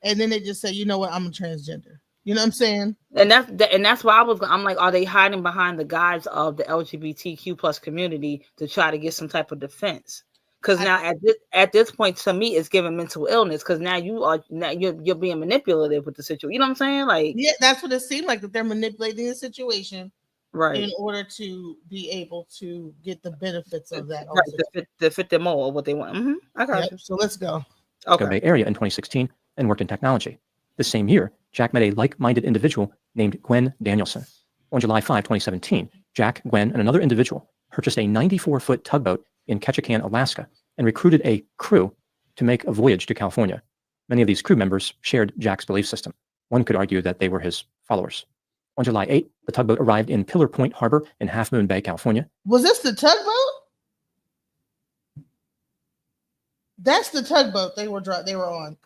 and then they just say, you know what, I'm a transgender. You know what I'm saying? And that's why I'm like, are they hiding behind the guise of the LGBTQ plus community to try to get some type of defense? Because now at this point, to me, it's giving mental illness. Because now you're being manipulative with the situation. You know what I'm saying? Like, yeah, that's what it seemed like, that they're manipulating the situation. Right. In order to be able to get the benefits of that. Right, to fit them all, what they want. Mm-hmm. I got you. So let's go. Okay. Bay Area in 2016 and worked in technology. The same year, Jack met a like-minded individual named Gwen Danielson. On July 5, 2017, Jack, Gwen, and another individual purchased a 94-foot tugboat in Ketchikan, Alaska, and recruited a crew to make a voyage to California. Many of these crew members shared Jack's belief system. One could argue that they were his followers. On July 8, the tugboat arrived in Pillar Point Harbor in Half Moon Bay, California. Was this the tugboat? That's the tugboat they were on.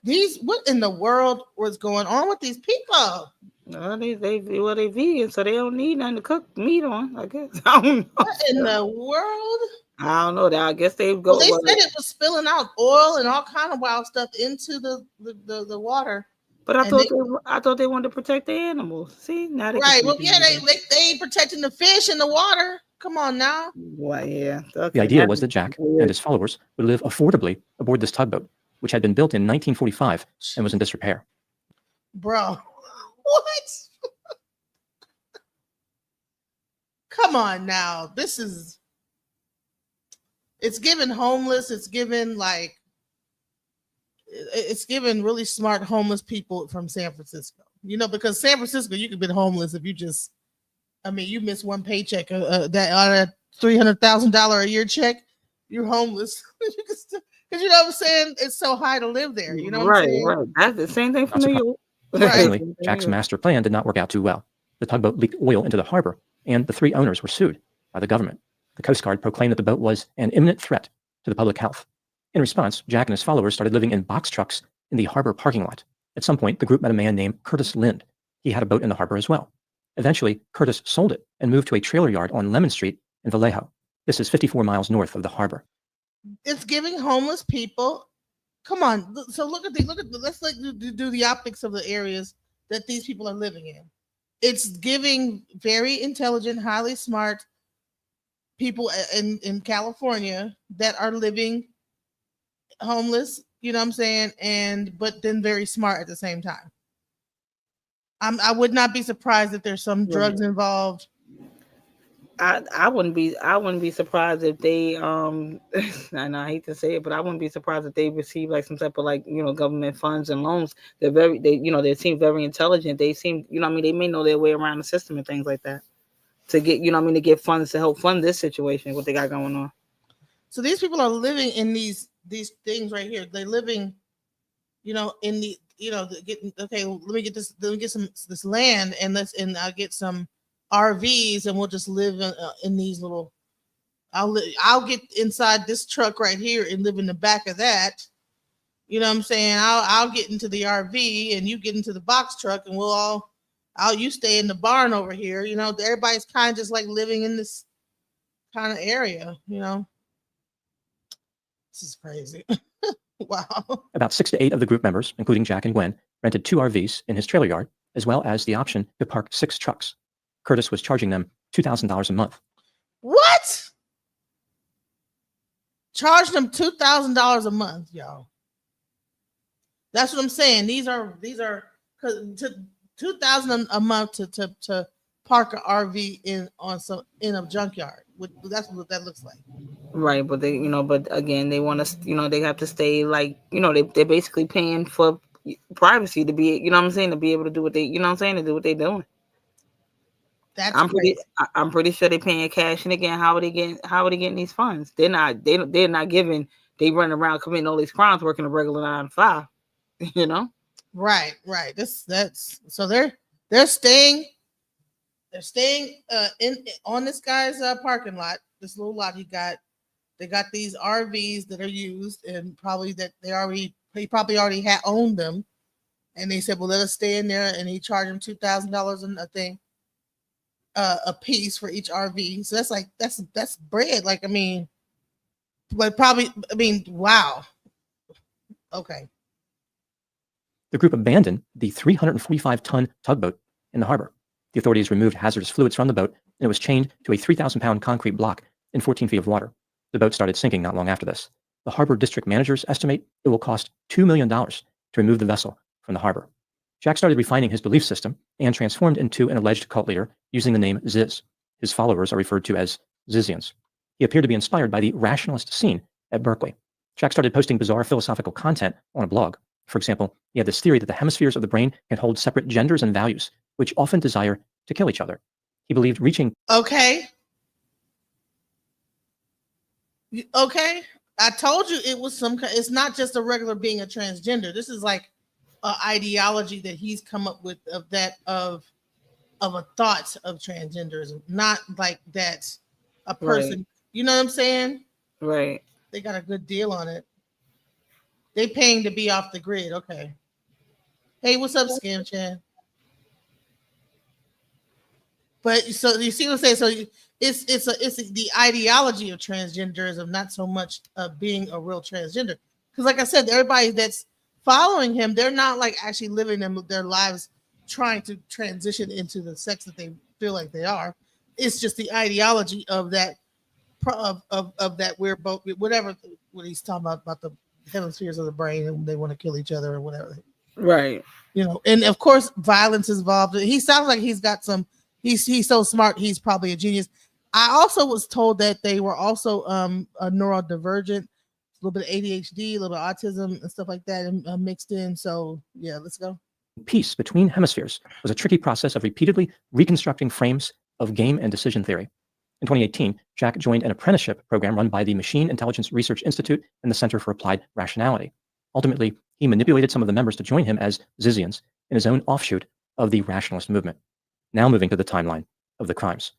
What in the world was going on with these people? Well, they vegan, so they don't need nothing to cook meat on, I guess. I don't know. What in the world? I don't know. That I guess they go. Well, they said it was spilling out oil and all kind of wild stuff into the water. But I thought they wanted to protect the animals. See, now they right. Well, yeah, they ain't protecting the fish in the water. Come on now. Well, yeah. Okay. The idea was that Jack and his followers would live affordably aboard this tugboat, which had been built in 1945 and was in disrepair. Bro, what? Come on now. It's given homeless. It's given really smart homeless people from San Francisco. Because San Francisco, you could be homeless if you just, you miss one paycheck, that on a $300,000 a year check, you're homeless. Because you know what I'm saying? It's so high to live there. You know what I'm saying? Right. That's the same thing for New York. Unfortunately, Jack's master plan did not work out too well. The tugboat leaked oil into the harbor, and the three owners were sued by the government. The Coast Guard proclaimed that the boat was an imminent threat to the public health. In response, Jack and his followers started living in box trucks in the harbor parking lot. At some point, the group met a man named Curtis Lind. He had a boat in the harbor as well. Eventually, Curtis sold it and moved to a trailer yard on Lemon Street in Vallejo. This is 54 miles north of the harbor. It's giving homeless people. Come on. So let's do the optics of the areas that these people are living in. It's giving very intelligent, highly smart people in California that are living homeless, you know what I'm saying, but then very smart at the same time. I would not be surprised if there's some drugs involved. I wouldn't be surprised if they and I hate to say it, but I wouldn't be surprised if they receive like some type of government funds and loans. They seem very intelligent. They seem, they may know their way around the system and things like that to get, to get funds to help fund this situation, what they got going on. So these people are living in these things right here. They're living, in the, okay, let me get this land and I'll get some RVs and we'll just live in these little. I'll get inside this truck right here and live in the back of that. You know what I'm saying? I'll get into the RV and you get into the box truck and you stay in the barn over here. You know, everybody's kind of just like living in this kind of area, you know. This is crazy. Wow. About 6 to 8 of the group members, including Jack and Gwen, rented 2 RVs in his trailer yard, as well as the option to park 6 trucks. Curtis was charging them $2,000 a month. What? Charge them $2,000 a month, y'all. That's what I'm saying. These are $2,000 a month to park an RV in a junkyard. That's what that looks like. Right, but they, but again, they want to, they have to stay like, they're basically paying for privacy to be, what I'm saying, to be able to do what they, to do what they're doing. I'm pretty sure they're paying cash. And again, how are they getting these funds? They're not giving. They run around committing all these crimes, working a regular 9 to 5. Right. That's so they're staying on this guy's parking lot, this little lot he got. They got these RVs that are used, and probably that he probably already had owned them, and they said, well, let us stay in there, and he charged them $2,000 a piece for each RV. So that's bread. Like, wow. Okay. The group abandoned the 345-ton tugboat in the harbor. The authorities removed hazardous fluids from the boat, and it was chained to a 3,000-pound concrete block in 14 feet of water. The boat started sinking not long after this. The harbor district managers estimate it will cost $2 million to remove the vessel from the harbor. Jack started refining his belief system and transformed into an alleged cult leader using the name Ziz. His followers are referred to as Zizians. He appeared to be inspired by the rationalist scene at Berkeley. Jack started posting bizarre philosophical content on a blog. For example, he had this theory that the hemispheres of the brain can hold separate genders and values, which often desire to kill each other. He believed reaching... Okay. I told you it was it's not just a regular being a transgender. This is like an ideology that he's come up with of a thought of transgenderism, not like that's a person. Right. You know what I'm saying? Right. They got a good deal on it. They paying to be off the grid. Okay. Hey, what's up, Scam Chan? But so you see what I'm saying? So it's the ideology of transgenderism, not so much being a real transgender. Because like I said, everybody that's following him, they're not like actually living their lives trying to transition into the sex that they feel like they are. It's just the ideology of that of that we're both whatever what he's talking about the hemispheres of the brain and they want to kill each other or whatever. Right. And of course violence is involved. He sounds like he's got some. He's so smart. He's probably a genius. I also was told that they were also a neurodivergent, a little bit of ADHD, a little bit of autism and stuff like that mixed in. So yeah, let's go. Peace between hemispheres was a tricky process of repeatedly reconstructing frames of game and decision theory. In 2018, Jack joined an apprenticeship program run by the Machine Intelligence Research Institute and the Center for Applied Rationality. Ultimately, he manipulated some of the members to join him as Zizians in his own offshoot of the rationalist movement. Now moving to the timeline of the crimes.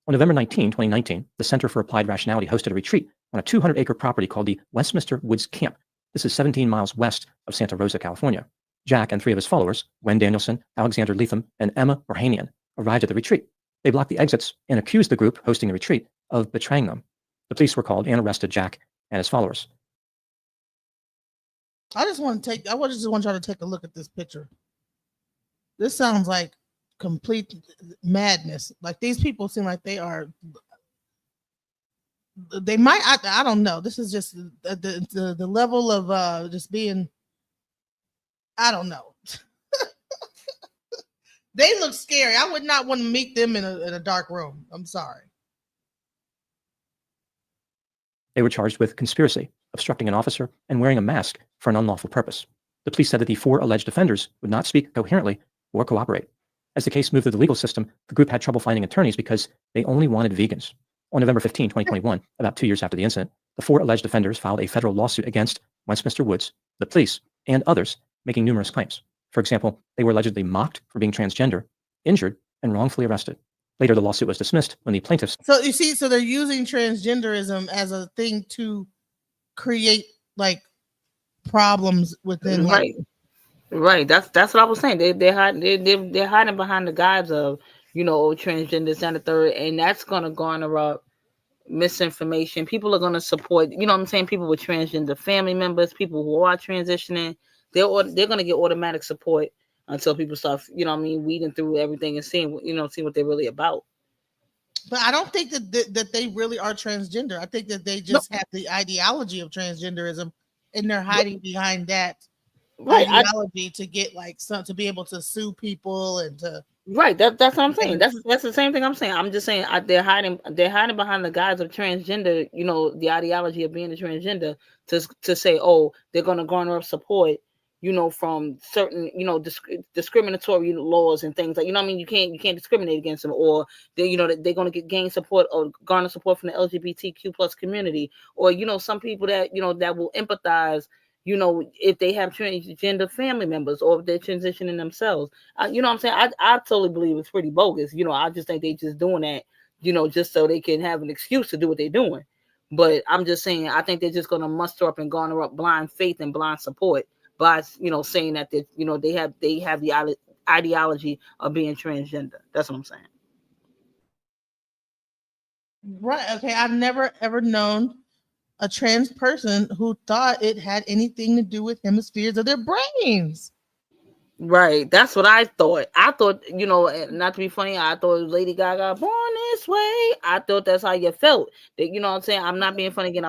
On November 19, 2019, the Center for Applied Rationality hosted a retreat on a 200-acre property called the Westminster Woods Camp. This is 17 miles west of Santa Rosa, California. Jack and 3 of his followers, Gwen Danielson, Alexander Leatham, and Emma Orhanian, arrived at the retreat. They blocked the exits and accused the group hosting the retreat of betraying them. The police were called and arrested Jack and his followers. I just want y'all to take a look at this picture. This sounds like complete madness. Like these people seem like they might, I don't know. This is just the level of just being, I don't know. They look scary. I would not want to meet them in a dark room. I'm sorry. They were charged with conspiracy, obstructing an officer, and wearing a mask for an unlawful purpose. The police said that the 4 alleged offenders would not speak coherently or cooperate. As the case moved through the legal system, the group had trouble finding attorneys because they only wanted vegans. On November 15, 2021, about 2 years after the incident, the 4 alleged offenders filed a federal lawsuit against Westminster Woods, the police, and others, making numerous claims. For example, they were allegedly mocked for being transgender, injured, and wrongfully arrested. Later, the lawsuit was dismissed when the plaintiffs... So you see, so they're using transgenderism as a thing to create like problems within like Right. That's what I was saying. They're hiding behind the guise of, transgender and the third, and that's gonna garner up misinformation. People are gonna support, what I'm saying, people with transgender family members, people who are transitioning. They're gonna get automatic support until people start, weeding through everything and seeing what they're really about. But I don't think that they really are transgender. I think that they just have the ideology of transgenderism, and they're hiding behind that ideology to get to be able to sue people and to. Right, that's what I'm saying. That's the same thing I'm saying. I'm just saying they're hiding behind the guise of transgender. The ideology of being a transgender to say, oh, they're going to garner up support, from certain discriminatory laws and things like you can't discriminate against them, or they're going to gain support or garner support from the LGBTQ plus community, or some people that that will empathize. If they have transgender family members or if they're transitioning themselves, what I'm saying? I totally believe it's pretty bogus. I just think they just doing that, just so they can have an excuse to do what they're doing. But I'm just saying, I think they're just going to muster up and garner up blind faith and blind support by, saying that they have the ideology of being transgender. That's what I'm saying. Right. Okay. I've never ever known a trans person who thought it had anything to do with hemispheres of their brains. Right. That's what I thought. I thought, not to be funny, I thought Lady Gaga born this way. I thought that's how you felt. That, what I'm saying? I'm not being funny again.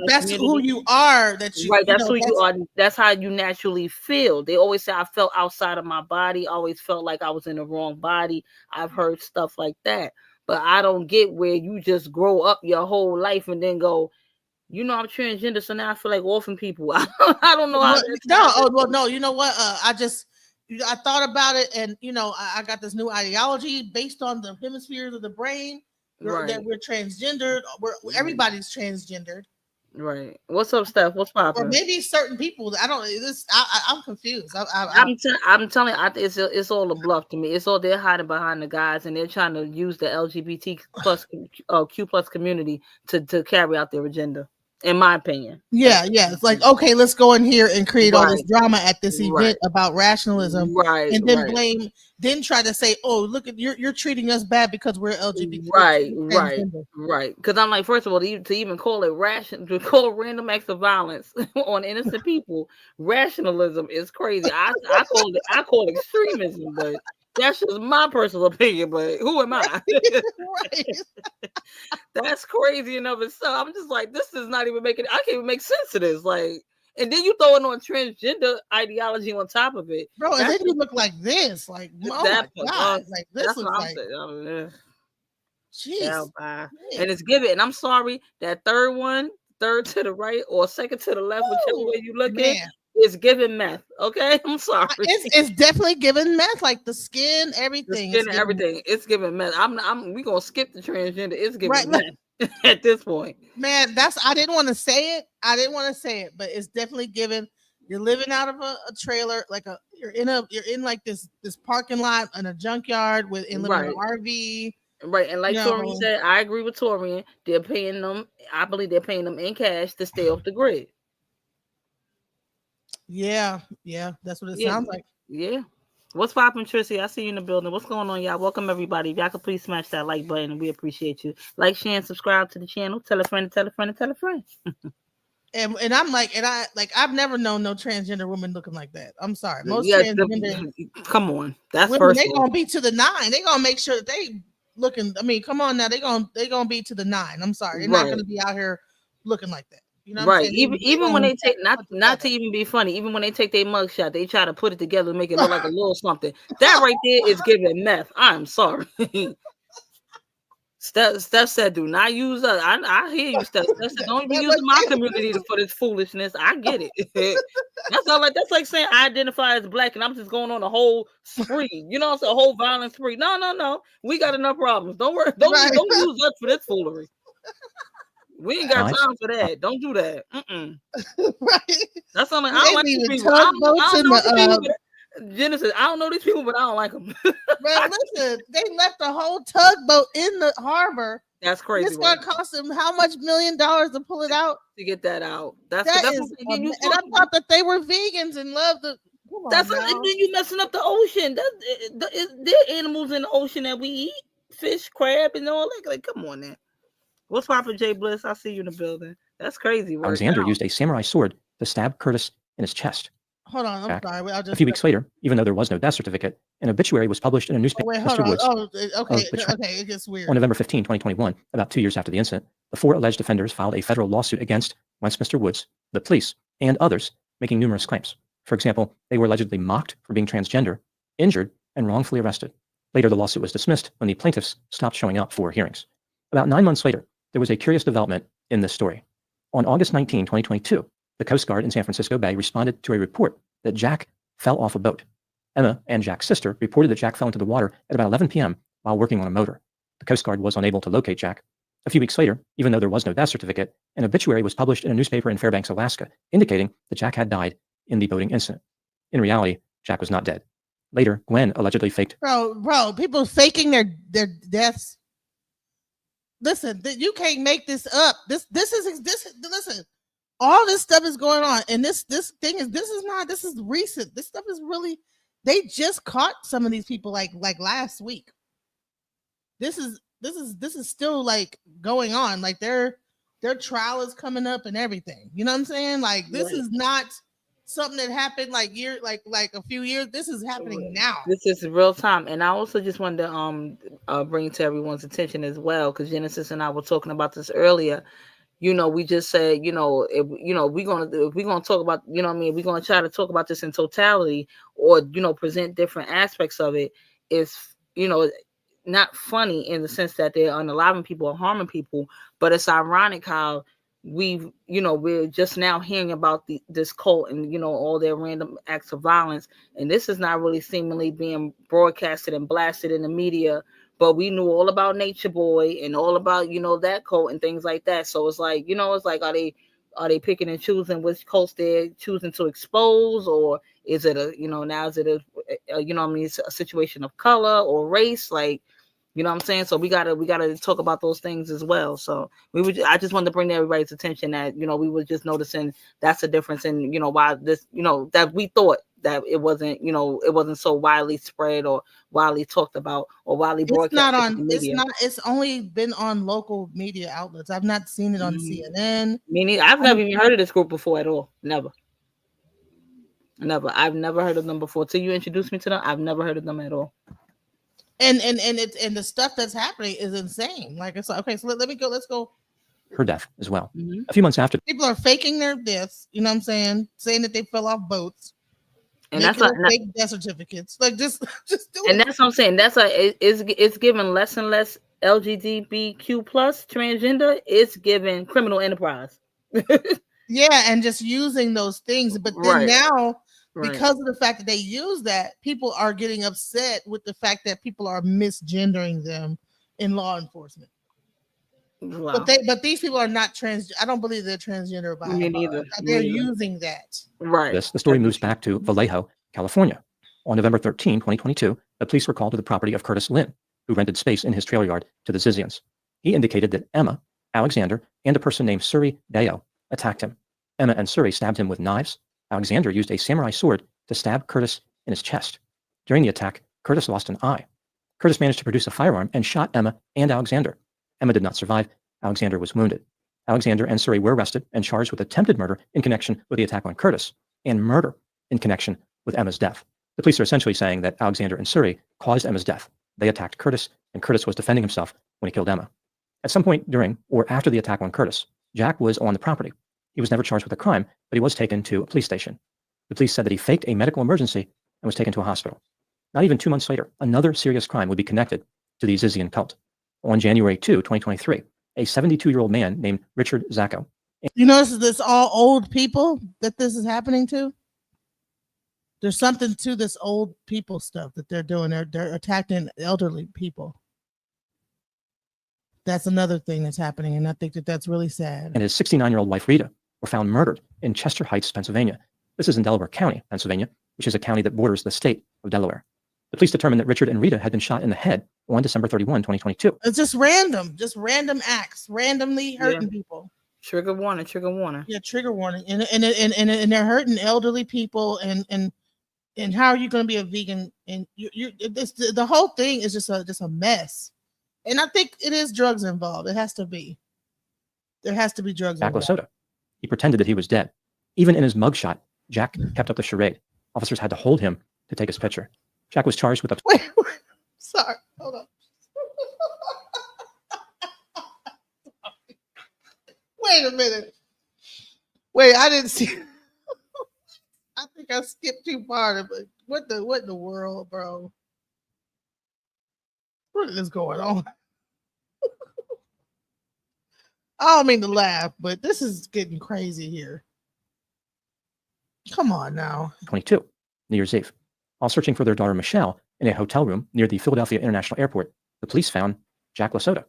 That's who you are. That's who you are. That's how you naturally feel. They always say I felt outside of my body. I always felt like I was in the wrong body. I've heard stuff like that. But I don't get where you just grow up your whole life and then go, I'm transgender, so now I feel like orphan people. I don't know how. No. You know what? I thought about it, and I got this new ideology based on the hemispheres of the brain that we're transgendered. Everybody's transgendered. Right. What's up, Steph? What's popping? Or maybe certain people. I don't. I'm confused. I'm telling you, it's all a bluff to me. It's all they're hiding behind the guys, and they're trying to use the LGBT plus Q plus community to carry out their agenda. In my opinion. Yeah. It's like, okay, let's go in here and create all this drama at this event about rationalism, and then then try to say, oh, look at you're treating us bad because we're LGBT. Right. Because I'm like, first of all, to even call it to call random acts of violence on innocent people, rationalism is crazy. I call it extremism, but that's just my personal opinion, but who am I? Right. That's crazy enough itself. I'm just like, this is not even making. I can't even make sense of this. Like, and then you throw it on transgender ideology on top of it, bro. And then you look like this, like oh my god, like this looks like. Jeez. And it's given. And I'm sorry, that third to the right or second to the left, whichever way you look at. It's giving meth, okay? I'm sorry. It's definitely giving meth, like the skin, everything. The skin and everything. It's giving meth. We gonna skip the transgender. It's giving meth at this point. Man, I didn't want to say it, but it's definitely giving. You're living out of a trailer, like you're in like this parking lot in a junkyard living in an RV. Right, and like Torian said, I agree with Torian. They're paying them. I believe they're paying them in cash to stay off the grid. Yeah, that's what it sounds like. Yeah. What's poppin', Trissy? I see you in the building. What's going on, y'all? Welcome, everybody. If y'all could please smash that like button, and we appreciate you. Like, share, and subscribe to the channel. Tell a friend, tell a friend, and tell a friend. and I'm like, I've never known no transgender woman looking like that. I'm sorry. Most transgender. Come on, that's women, first. They gonna be to the 9. They gonna make sure that they looking. I mean, come on now. They gonna be to the 9. I'm sorry. They're not gonna be out here looking like that. You know what I'm saying? Even when they take not to even be funny, even when they take their mugshot, they try to put it together and make it look like a little something. That right there is giving meth. I'm sorry. Steph said, "Do not use us." I hear you, Steph. Steph said, "Don't even use my community for this foolishness." I get it. That's like saying I identify as black and I'm just going on a whole spree. It's a whole violent spree. No. We got enough problems. Don't worry. Don't use us for this foolery. We ain't got time for that. Don't do that. Right. That's something I don't like these people. I don't know these people. Genesis, I don't know these people, but I don't like them. Man, listen, they left a whole tugboat in the harbor That's crazy. It's going to cost them how much $1 million to pull it out? To get that out. That's That that's is, what you and I thought that they were vegans and loved the. That's and then you messing up the ocean. There are animals in the ocean that we eat, fish, crab, and all that. Like, come on, now. What's poppin', Jay Bliss? I see you in the building. That's crazy. Alexander used a samurai sword to stab Curtis in his chest. Hold on, I'm sorry. A few weeks later, even though there was no death certificate, an obituary was published in a newspaper. Wait, hold Mr. on. Woods, Okay, it gets weird. On November 15, 2021, about 2 years after the incident, the 4 alleged offenders filed a federal lawsuit against Westminster Woods, the police, and others, making numerous claims. For example, they were allegedly mocked for being transgender, injured, and wrongfully arrested. Later, the lawsuit was dismissed when the plaintiffs stopped showing up for hearings. About 9 months later, there was a curious development in this story. On August 19, 2022, the Coast Guard in San Francisco Bay responded to a report that Jack fell off a boat. Emma and Jack's sister reported that Jack fell into the water at about 11 p.m. while working on a motor. The Coast Guard was unable to locate Jack. A few weeks later, even though there was no death certificate, an obituary was published in a newspaper in Fairbanks, Alaska, indicating that Jack had died in the boating incident. In reality, Jack was not dead. Later, Gwen allegedly faked. Bro, people faking their deaths. Listen, you can't make this up. This listen. All this stuff is going on, and this is recent. This stuff is really, they just caught some of these people like last week. This is still like going on. Like their trial is coming up and everything. You know what I'm saying? Like this is not something that happened like a few years. This is happening now. This is real time. And I also just wanted to bring to everyone's attention as well, because Genesis and I were talking about this earlier. We just said, if we're gonna talk about, we're gonna try to talk about this in totality, or present different aspects of it. It's not funny in the sense that they're unaliving people or harming people, but it's ironic how we're just now hearing about this cult and all their random acts of violence, and this is not really seemingly being broadcasted and blasted in the media. But we knew all about Nature Boy and all about, that cult and things like that. So it's like, are they picking and choosing which cults they're choosing to expose, or is it it's a situation of color or race? Like, what I'm saying? So we gotta talk about those things as well. So I just wanted to bring everybody's attention that, we were just noticing that's a difference in, why this, that we thought that it wasn't so widely spread or widely talked about or widely broadcast. It's only been on local media outlets. I've not seen it on CNN. Me neither. I've never even heard of this group before at all. Never. I've never heard of them before. Till you introduced me to them, I've never heard of them at all. And the stuff that's happening is insane. Like, it's okay. So let's go. Her death as well. Mm-hmm. A few months after, people are faking their deaths. You know what I'm saying that they fell off boats. And that's like fake death certificates. Like just do it. And that's what I'm saying. That's it's given less and less LGBTQ plus transgender. It's given criminal enterprise. Yeah, and just using those things. But then now, because of the fact that they use that, people are getting upset with the fact that people are misgendering them in law enforcement. Wow. But these people are not trans. I don't believe they're transgender. Me neither. They're using that. Right. The story moves back to Vallejo, California. On November 13, 2022, the police were called to the property of Curtis Lynn, who rented space in his trailer yard to the Zizians. He indicated that Emma, Alexander, and a person named Suri Deo attacked him. Emma and Suri stabbed him with knives. Alexander used a samurai sword to stab Curtis in his chest. During the attack, Curtis lost an eye. Curtis managed to produce a firearm and shot Emma and Alexander. Emma did not survive. Alexander was wounded. Alexander and Suri were arrested and charged with attempted murder in connection with the attack on Curtis and murder in connection with Emma's death. The police are essentially saying that Alexander and Suri caused Emma's death. They attacked Curtis, and Curtis was defending himself when he killed Emma. At some point during or after the attack on Curtis, Jack was on the property. He was never charged with a crime, but he was taken to a police station. The police said that he faked a medical emergency and was taken to a hospital. Not even 2 months later, another serious crime would be connected to the Zizian cult. On January 2, 2023, a 72-year-old man named Richard Zacco. You notice this all old people that this is happening to? There's something to this old people stuff that they're doing. They're attacking elderly people. That's another thing that's happening, and I think that's really sad. And his 69-year-old wife, Rita, were found murdered in Chester Heights, Pennsylvania. This is in Delaware County, Pennsylvania, which is a county that borders the state of Delaware. The police determined that Richard and Rita had been shot in the head on December 31, 2022. It's just random acts, randomly hurting people. Trigger warning. Yeah, trigger warning. And they're hurting elderly people. And how are you going to be a vegan? And the whole thing is just a mess. And I think it is drugs involved. It has to be. There has to be drugs Jack involved. Lasota. He pretended that he was dead. Even in his mugshot, Jack kept up the charade. Officers had to hold him to take his picture. Jack was charged with Wait, sorry, hold on. Wait a minute. Wait, I didn't see. I think I skipped too far. But what in the world, bro? What is going on? I don't mean to laugh, but this is getting crazy here. Come on now. 22, New Year's Eve. While searching for their daughter Michelle in a hotel room near the Philadelphia International Airport, the police found Jack Lasota.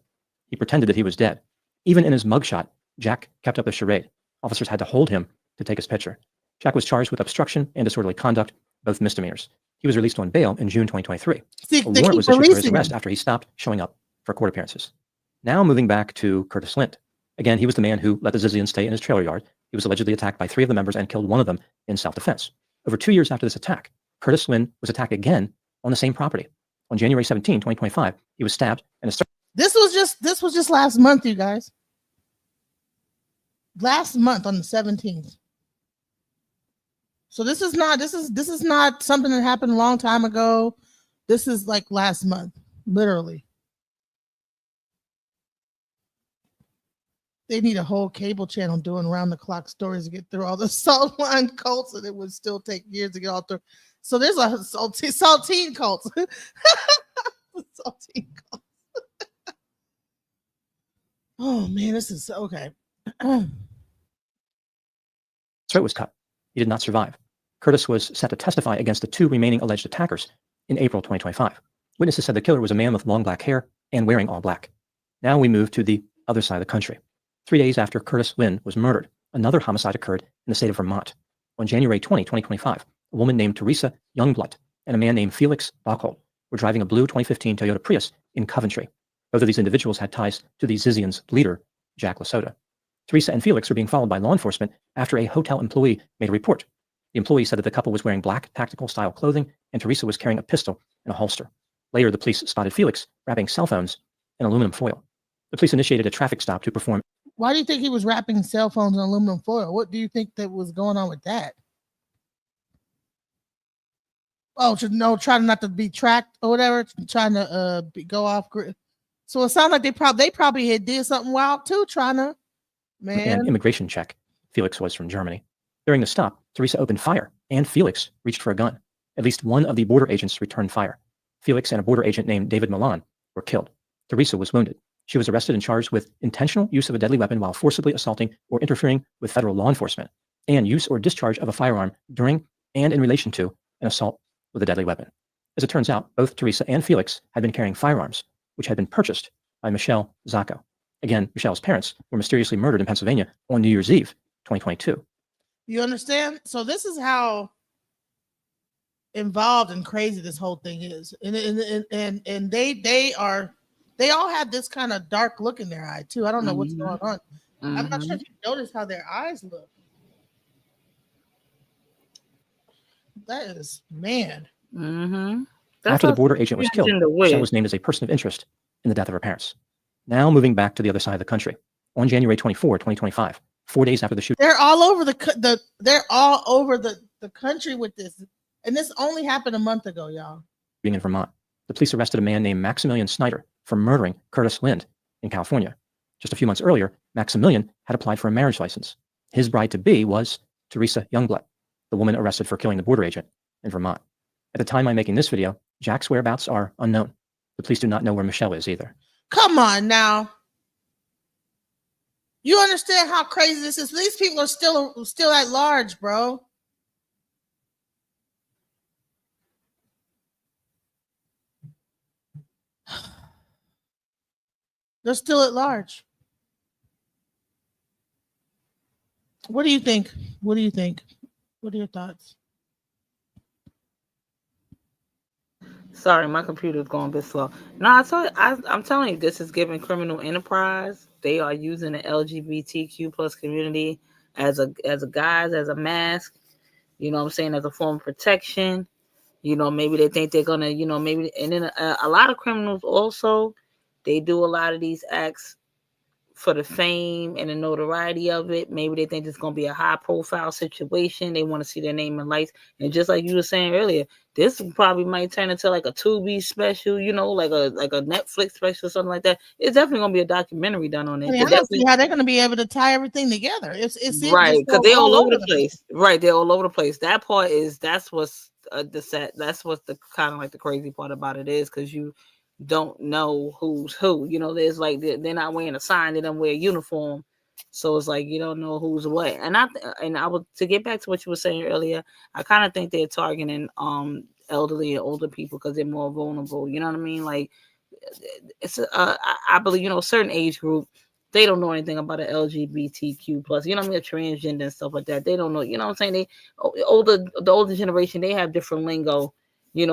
He pretended that he was dead. Even in his mugshot, Jack kept up the charade. Officers had to hold him to take his picture. Jack was charged with obstruction and disorderly conduct, both misdemeanors. He was released on bail in June 2023. A warrant was issued for his arrest after he stopped showing up for court appearances. Now moving back to Curtis Lind. Again, he was the man who let the Zizian stay in his trailer yard. He was allegedly attacked by 3 of the members and killed one of them in self-defense. Over 2 years after this attack, Curtis Lind was attacked again on the same property. On January 17, 2025, he was stabbed and This was just last month, you guys. Last month on the 17th. So this is not something that happened a long time ago. This is like last month, literally. They need a whole cable channel doing round the clock stories to get through all the salt line cults, and it would still take years to get all through. So there's a saltine cult. Saltine cult. Oh man, this is okay. throat was cut. He did not survive. Curtis was set to testify against the 2 remaining alleged attackers in April 2025. Witnesses said the killer was a man with long black hair and wearing all black. Now we move to the other side of the country. 3 days after Curtis Lind was murdered, another homicide occurred in the state of Vermont. On January 20, 2025, a woman named Teresa Youngblood and a man named Felix Bachhold were driving a blue 2015 Toyota Prius in Coventry. Both of these individuals had ties to the Zizian's leader, Jack Lasota. Teresa and Felix were being followed by law enforcement after a hotel employee made a report. The employee said that the couple was wearing black tactical-style clothing and Teresa was carrying a pistol in a holster. Later, the police spotted Felix wrapping cell phones in aluminum foil. The police initiated a traffic stop to perform. Why do you think he was wrapping cell phones in aluminum foil? What do you think that was going on with that? Oh, trying not to be tracked or whatever, trying to go off grid. So it sounds like they probably had did something wild too, trying to An immigration check. Felix was from Germany. During the stop, Teresa opened fire, and Felix reached for a gun. At least one of the border agents returned fire. Felix and a border agent named David Milan were killed. Teresa was wounded. She was arrested and charged with intentional use of a deadly weapon while forcibly assaulting or interfering with federal law enforcement, and use or discharge of a firearm during and in relation to an assault with a deadly weapon. As it turns out, both Teresa and Felix had been carrying firearms, which had been purchased by Michelle Zacco. Again, Michelle's parents were mysteriously murdered in Pennsylvania on New Year's Eve, 2022. You understand? So this is how involved and crazy this whole thing is, and they all have this kind of dark look in their eye too. I don't know what's going on. I'm not sure if you notice how their eyes look. That is man. After the border agent was killed, Michelle was named as a person of interest in the death of her parents. Now moving back to the other side of the country. On January 24, 2025, 4 days after the shooting. They're all over the country with this. And this only happened a month ago, y'all. In Vermont, the police arrested a man named Maximilian Snyder for murdering Curtis Lind in California. Just a few months earlier, Maximilian had applied for a marriage license. His bride-to-be was Teresa Youngblood, the woman arrested for killing the border agent in Vermont. At the time I'm making this video, Jack's whereabouts are unknown. The police do not know where Michelle is either. Come on now. You understand how crazy this is? These people are still at large, bro. They're still at large. What do you think? What do you think? What are your thoughts? Sorry, my computer's going a bit slow. No, I'm telling you, this is giving criminal enterprise. They are using the LGBTQ plus community as a guise, as a mask. You know what I'm saying? As a form of protection. Maybe they think they're gonna, maybe, and then a lot of criminals also, they do a lot of these acts for the fame and the notoriety of it. Maybe they think it's going to be a high profile situation. They want to see their name in lights. And just like you were saying earlier, this probably might turn into like a Tubi special, like a Netflix special or something like that. It's definitely going to be a documentary done on it. I mean, I don't see how they're going to be able to tie everything together. It seems right, just because so they're all over the place. place. Right, they're all over the place. That's what's the set. That's what's the kind of like the crazy part about it is, because you don't know who's who. There's like they're not wearing a sign; they don't wear a uniform, so it's like you don't know who's what. And I would, to get back to what you were saying earlier, I kind of think they're targeting elderly and older people because they're more vulnerable. You know what I mean? Like it's I believe a certain age group. They don't know anything about the LGBTQ plus, a transgender and stuff like that. They don't know, what I'm saying? The older generation, they have different lingo,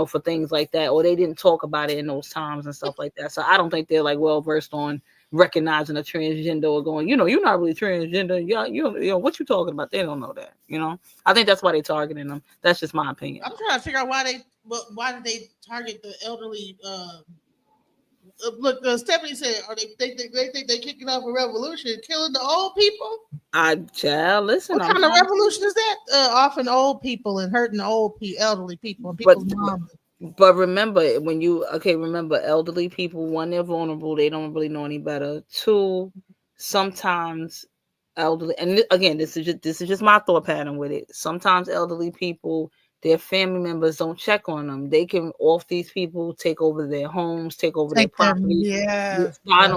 for things like that, or they didn't talk about it in those times and stuff like that. So I don't think they're like well versed on recognizing a transgender or going, you're not really transgender. Yeah, what you talking about? They don't know that. I think that's why they're targeting them. That's just my opinion. I'm trying to figure out why did they target the elderly? Look, Stephanie said, "Are they think they're kicking off a revolution, killing the old people?" Listen. What kind of revolution is that? Often old people and hurting elderly people and people's moms. But remember, remember, elderly people, one, they're vulnerable. They don't really know any better. Two, sometimes elderly, and again, this is just my thought pattern with it. Sometimes elderly people, their family members don't check on them. They can off these people, take over their homes, take over their properties,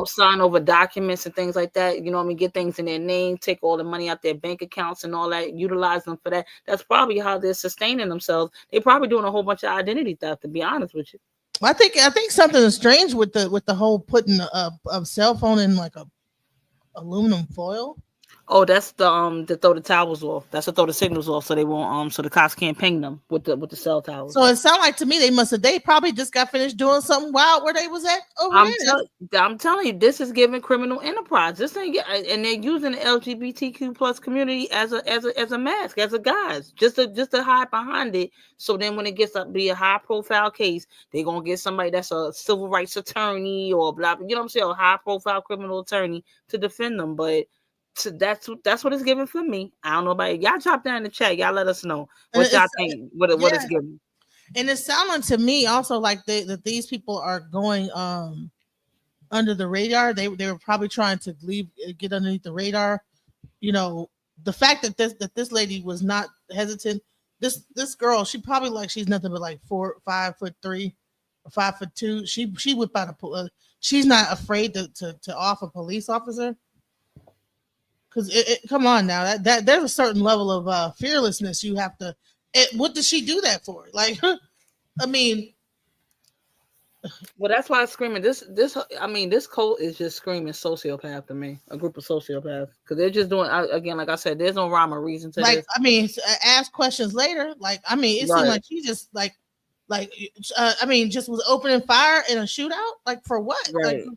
sign over documents and things like that. Get things in their name, take all the money out their bank accounts and all that, utilize them for that. That's probably how they're sustaining themselves. They're probably doing a whole bunch of identity theft, to be honest with you. I think something is strange with the whole putting a cell phone in like a aluminum foil. Oh, that's to throw the towers off. That's to throw the signals off, so they won't so the cops can't ping them with the cell towers. So it sounds like to me they probably just got finished doing something wild where they was at over there. I'm telling you, this is giving criminal enterprise. This ain't, and they're using the LGBTQ plus community as a mask, as a guise, just to hide behind it. So then when it gets up be a high profile case, they're gonna get somebody that's a civil rights attorney or blah, you know what I'm saying, a high profile criminal attorney to defend them, but. So that's what it's giving for me. I don't know about y'all. Drop down in the chat. Y'all let us know what y'all think. What it's giving. And it's sounding to me also like that these people are going under the radar. They were probably trying to get underneath the radar. The fact that this lady was not hesitant. This girl, she probably she's nothing but like 5'3" or 5'2". She whip out she's not afraid to off a police officer. Because come on now, that there's a certain level of fearlessness you have to. What does she do that for? Like, I mean, well, that's why I'm screaming. This cult is just screaming sociopath to me. A group of sociopaths, because they're just doing, again, like I said, there's no rhyme or reason to this. I mean, ask questions later. It seemed like she just just was opening fire in a shootout. Like for what?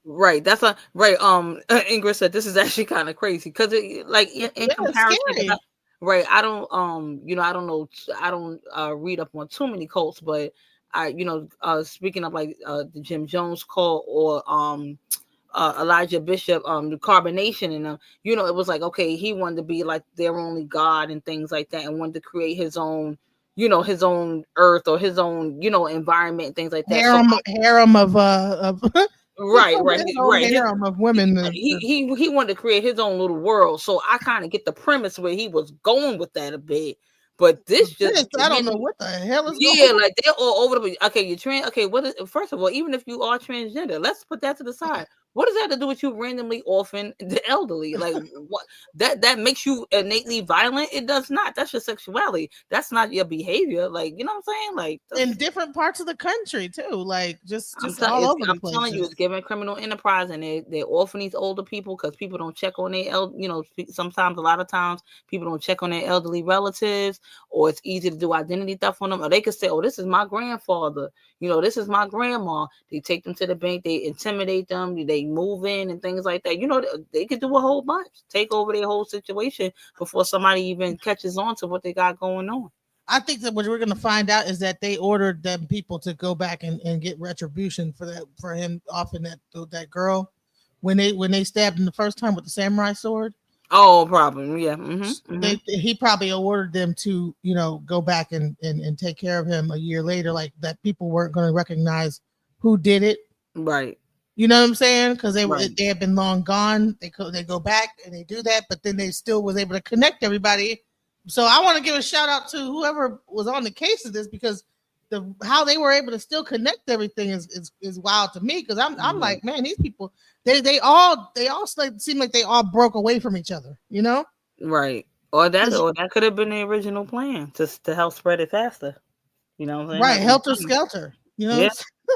Right. That's right. Ingrid said this is actually kind of crazy because in comparison, right? I don't I don't know. I don't read up on too many cults, but speaking of the Jim Jones cult or Elijah Bishop, the Carbonation, and it was like, okay, he wanted to be like their only god and things like that, and wanted to create his own. His own earth or his own, environment and things like that. Harem of right. Harem of women. He wanted to create his own little world. So I kind of get the premise where he was going with that a bit. But this I don't know what the hell is going on. Like they're all over the place. Okay, you're trans. Okay, first of all, even if you are transgender, let's put that to the side. What does that have to do with you randomly offing the elderly? Like what that makes you innately violent? It does not. That's your sexuality. That's not your behavior. Like, you know what I'm saying? Like in different parts of the country too, like just all over the I'm telling you, places. it's giving criminal enterprise, and they're offering these older people because people don't check on their sometimes a lot of times people don't check on their elderly relatives, or it's easy to do identity theft on them, or they could say, oh, this is my grandfather, this is my grandma. They take them to the bank, they intimidate them, they move in and things like that. They could do a whole bunch, take over their whole situation before somebody even catches on to what they got going on. I think that what we're going to find out is that they ordered them people to go back and get retribution for him offing that girl when they stabbed him the first time with the samurai sword. Oh, probably, yeah. Mm-hmm, He probably ordered them to go back and take care of him a year later, like that people weren't going to recognize who did it. Right. You know what I'm saying? Because they Right. they had been long gone. They go back and they do that, but then they still was able to connect everybody. So I want to give a shout out to whoever was on the case of this, because how they were able to still connect everything is wild to me. Because I'm like, man, these people they all seem like they all broke away from each other. Right. Or that could have been the original plan, just to help spread it faster. You know what I'm saying? Right, Like, helter skelter. Yeah.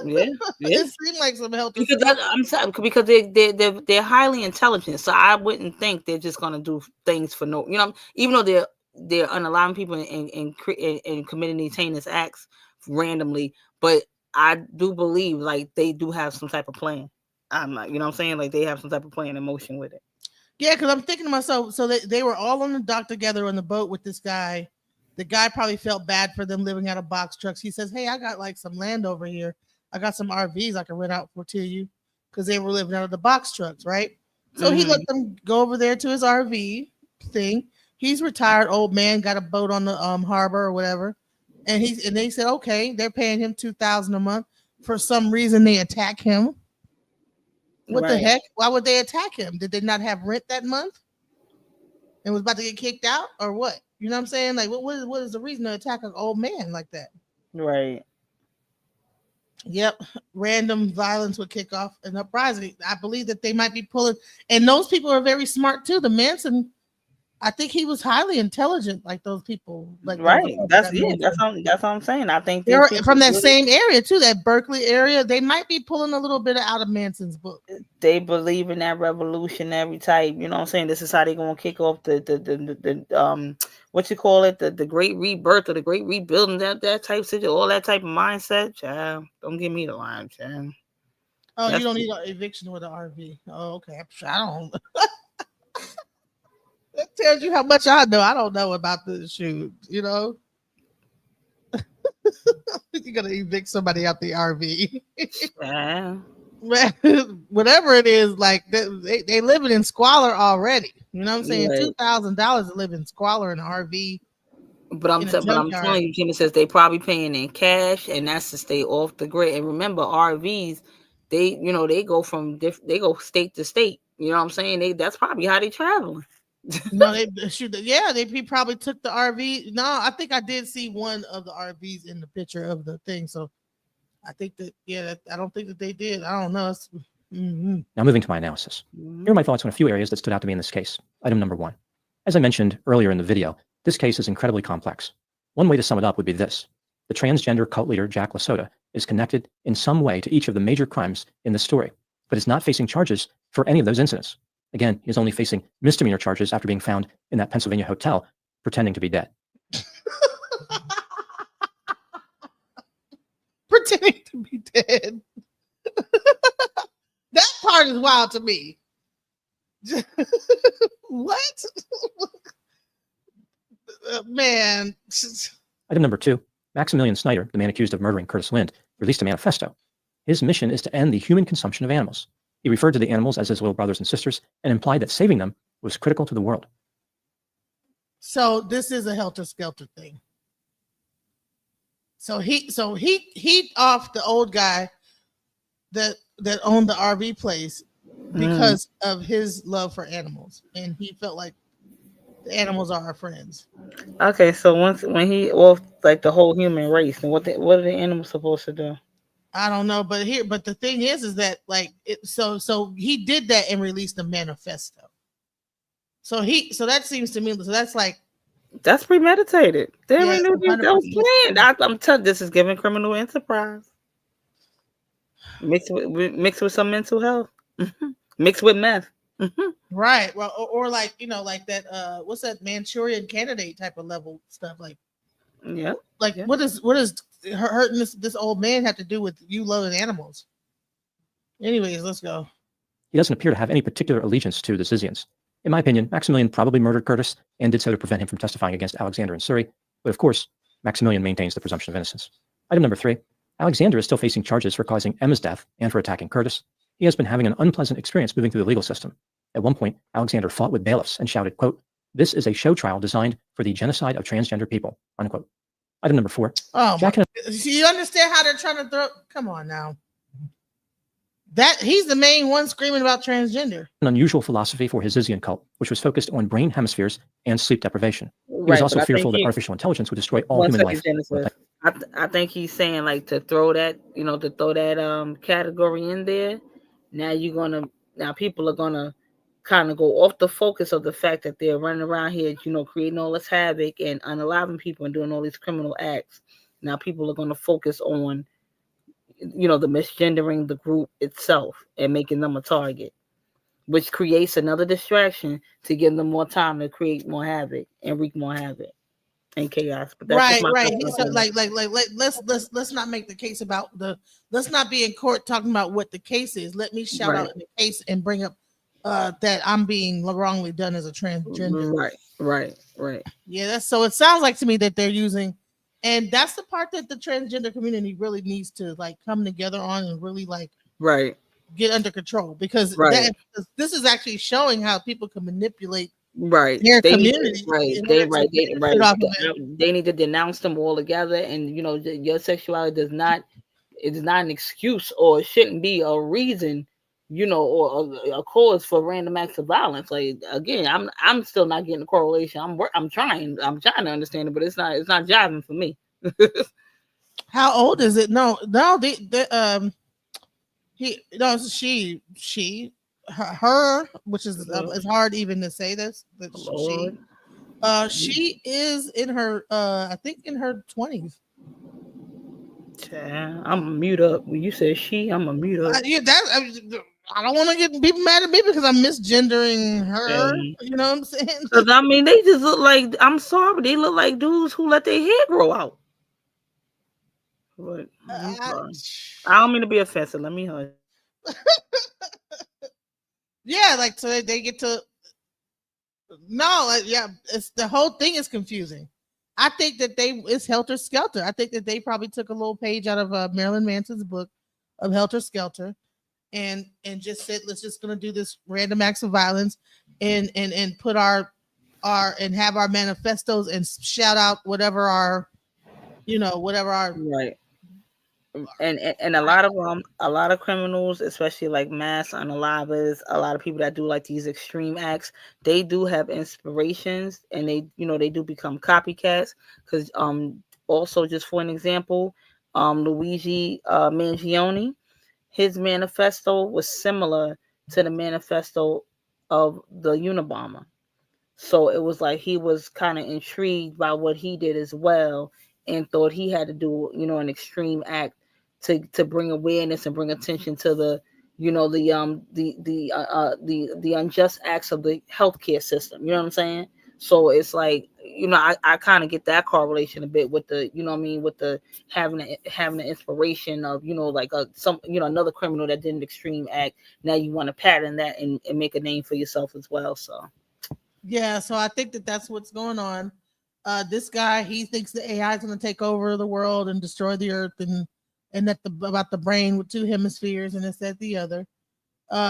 Yeah. It seemed like some helter Because skelter. I'm sorry, because they're highly intelligent, so I wouldn't think they're just gonna do things for no, even though they're unallowing people and committing these heinous acts randomly, but I do believe like they do have some type of plan. I'm not, what I'm saying, like they have some type of plan in motion with it. Yeah, because I'm thinking to myself, so they were all on the dock together on the boat with this guy. The guy probably felt bad for them living out of box trucks. He says, hey, I got like some land over here. I got some RVs I can rent out to you, because they were living out of the box trucks, right? So he let them go over there to his RV thing. He's retired, old man, got a boat on the harbor or whatever. And they said, okay, they're paying him $2,000 a month. For some reason, they attack him. What the heck? Why would they attack him? Did they not have rent that month and was about to get kicked out, or what? You know what I'm saying? Like, what is the reason to attack an old man like that? Right. Yep. Random violence would kick off an uprising. I believe that they might be pulling, and those people are very smart too. The Manson, I think he was highly intelligent, like those people. Like right. That's what I'm saying. I think they're from that same area too, that Berkeley area. They might be pulling a little bit out of Manson's book. They believe in that revolutionary type. You know what I'm saying? This is how they're gonna kick off the what you call it, the great rebirth or the great rebuilding, that type of situation, all that type of mindset. Child, don't give me the line, child. Oh, you don't need an eviction with an RV. Oh, okay. I don't. That tells you how much I know. I don't know about this shoot. You're gonna evict somebody out the RV. Yeah. Whatever it is, like they living in squalor already. You know what I'm saying? Right. $2,000 to live in squalor in an RV. But I'm telling you, Jimmy says they probably paying in cash, and that's to stay off the grid. And remember, RVs, they go from they go state to state. You know what I'm saying? That's probably how they traveling. No, they shoot. Yeah, he probably took the RV. No, I think I did see one of the RVs in the picture of the thing. So I think that, I don't think that they did. I don't know. Now moving to my analysis. Here are my thoughts on a few areas that stood out to me in this case. Item number 1. As I mentioned earlier in the video, this case is incredibly complex. One way to sum it up would be this. The transgender cult leader Jack LaSota is connected in some way to each of the major crimes in this story, but is not facing charges for any of those incidents. Again, he is only facing misdemeanor charges after being found in that Pennsylvania hotel pretending to be dead. Pretending to be dead. That part is wild to me. What? Man. Item number 2. Maximilian Snyder, the man accused of murdering Curtis Lind, released a manifesto. His mission is to end the human consumption of animals. He referred to the animals as his little brothers and sisters and implied that saving them was critical to the world. So this is a helter-skelter thing. So he off the old guy that owned the RV place because of his love for animals, and he felt like the animals are our friends. Okay, so when he off like the whole human race, and what are the animals supposed to do? I don't know, but the thing is that like so he did that and released a manifesto. So that seems to me, so that's like That's premeditated. They yeah, already knew that was 100%. planned. I'm telling this is giving criminal enterprise. Mixed with some mental health. Mixed with meth. Right. Well, or like like that what's that Manchurian Candidate type of level stuff like Yeah. like Yeah. what is hurting this old man have to do with you loving animals? Anyways, let's go. He doesn't appear to have any particular allegiance to the Zizians. In my opinion, Maximilian probably murdered Curtis and did so to prevent him from testifying against Alexander in Surrey, but of course, Maximilian maintains the presumption of innocence. Item number 3. Alexander is still facing charges for causing Emma's death and for attacking Curtis. He has been having an unpleasant experience moving through the legal system. At one point, Alexander fought with bailiffs and shouted, quote, "This is a show trial designed for the genocide of transgender people," unquote. Item number 4. Oh, Jack you understand how they're trying to throw? Come on now. That he's the main one screaming about transgender. An unusual philosophy for his Zizian cult, which was focused on brain hemispheres and sleep deprivation. He was also fearful that artificial intelligence would destroy all human life. I think he's saying like to throw that category in there. Now people are gonna kind of go off the focus of the fact that they're running around here, creating all this havoc and unaliving people and doing all these criminal acts. Now people are gonna focus on the misgendering the group itself and making them a target, which creates another distraction to give them more time to create more havoc and wreak more havoc and chaos. But that's right. So let's not make the case about let's not be in court talking about what the case is. Let me shout out the case and bring up that I'm being wrongly done as a transgender. Right. Yeah, it sounds like to me that they're using. And that's the part that the transgender community really needs to like come together on and really like get under control because this is actually showing how people can manipulate their community. They need to denounce them all together, and your sexuality is not an excuse or it shouldn't be a reason, or a cause for random acts of violence. Like again, I'm still not getting a correlation. I'm trying to understand it, but it's not jiving for me. How old is it? No, her, which is it's hard even to say this, but she is in her I think in her 20s. I'm gonna mute up. When you say she, I'm gonna mute up. I don't want to get people mad at me because I'm misgendering her. You know what I'm saying? Because I mean, they just look like, I'm sorry, they look like dudes who let their hair grow out. But I don't mean to be offensive. Let me hush. Yeah, like so they get to it's the whole thing is confusing. I think that it's Helter Skelter. I think that they probably took a little page out of Marilyn Manson's book of Helter Skelter and just said, let's just gonna do this random acts of violence and put our and have our manifestos and shout out whatever our right. And a lot of criminals, especially like mass unalivers, a lot of people that do like these extreme acts, they do have inspirations and they do become copycats. Because also just for an example, Luigi Mangione, his manifesto was similar to the manifesto of the Unabomber. So it was like he was kind of intrigued by what he did as well and thought he had to do an extreme act to bring awareness and bring attention to the unjust acts of the healthcare system. You know what I'm saying? So it's like, I kind of get that correlation a bit with the, with the having the inspiration of, another criminal that did an extreme act. Now you want to pattern that and make a name for yourself as well. So. Yeah. So I think that that's what's going on. This guy, he thinks the AI is going to take over the world and destroy the earth and that about the brain with two hemispheres and this, that, the other.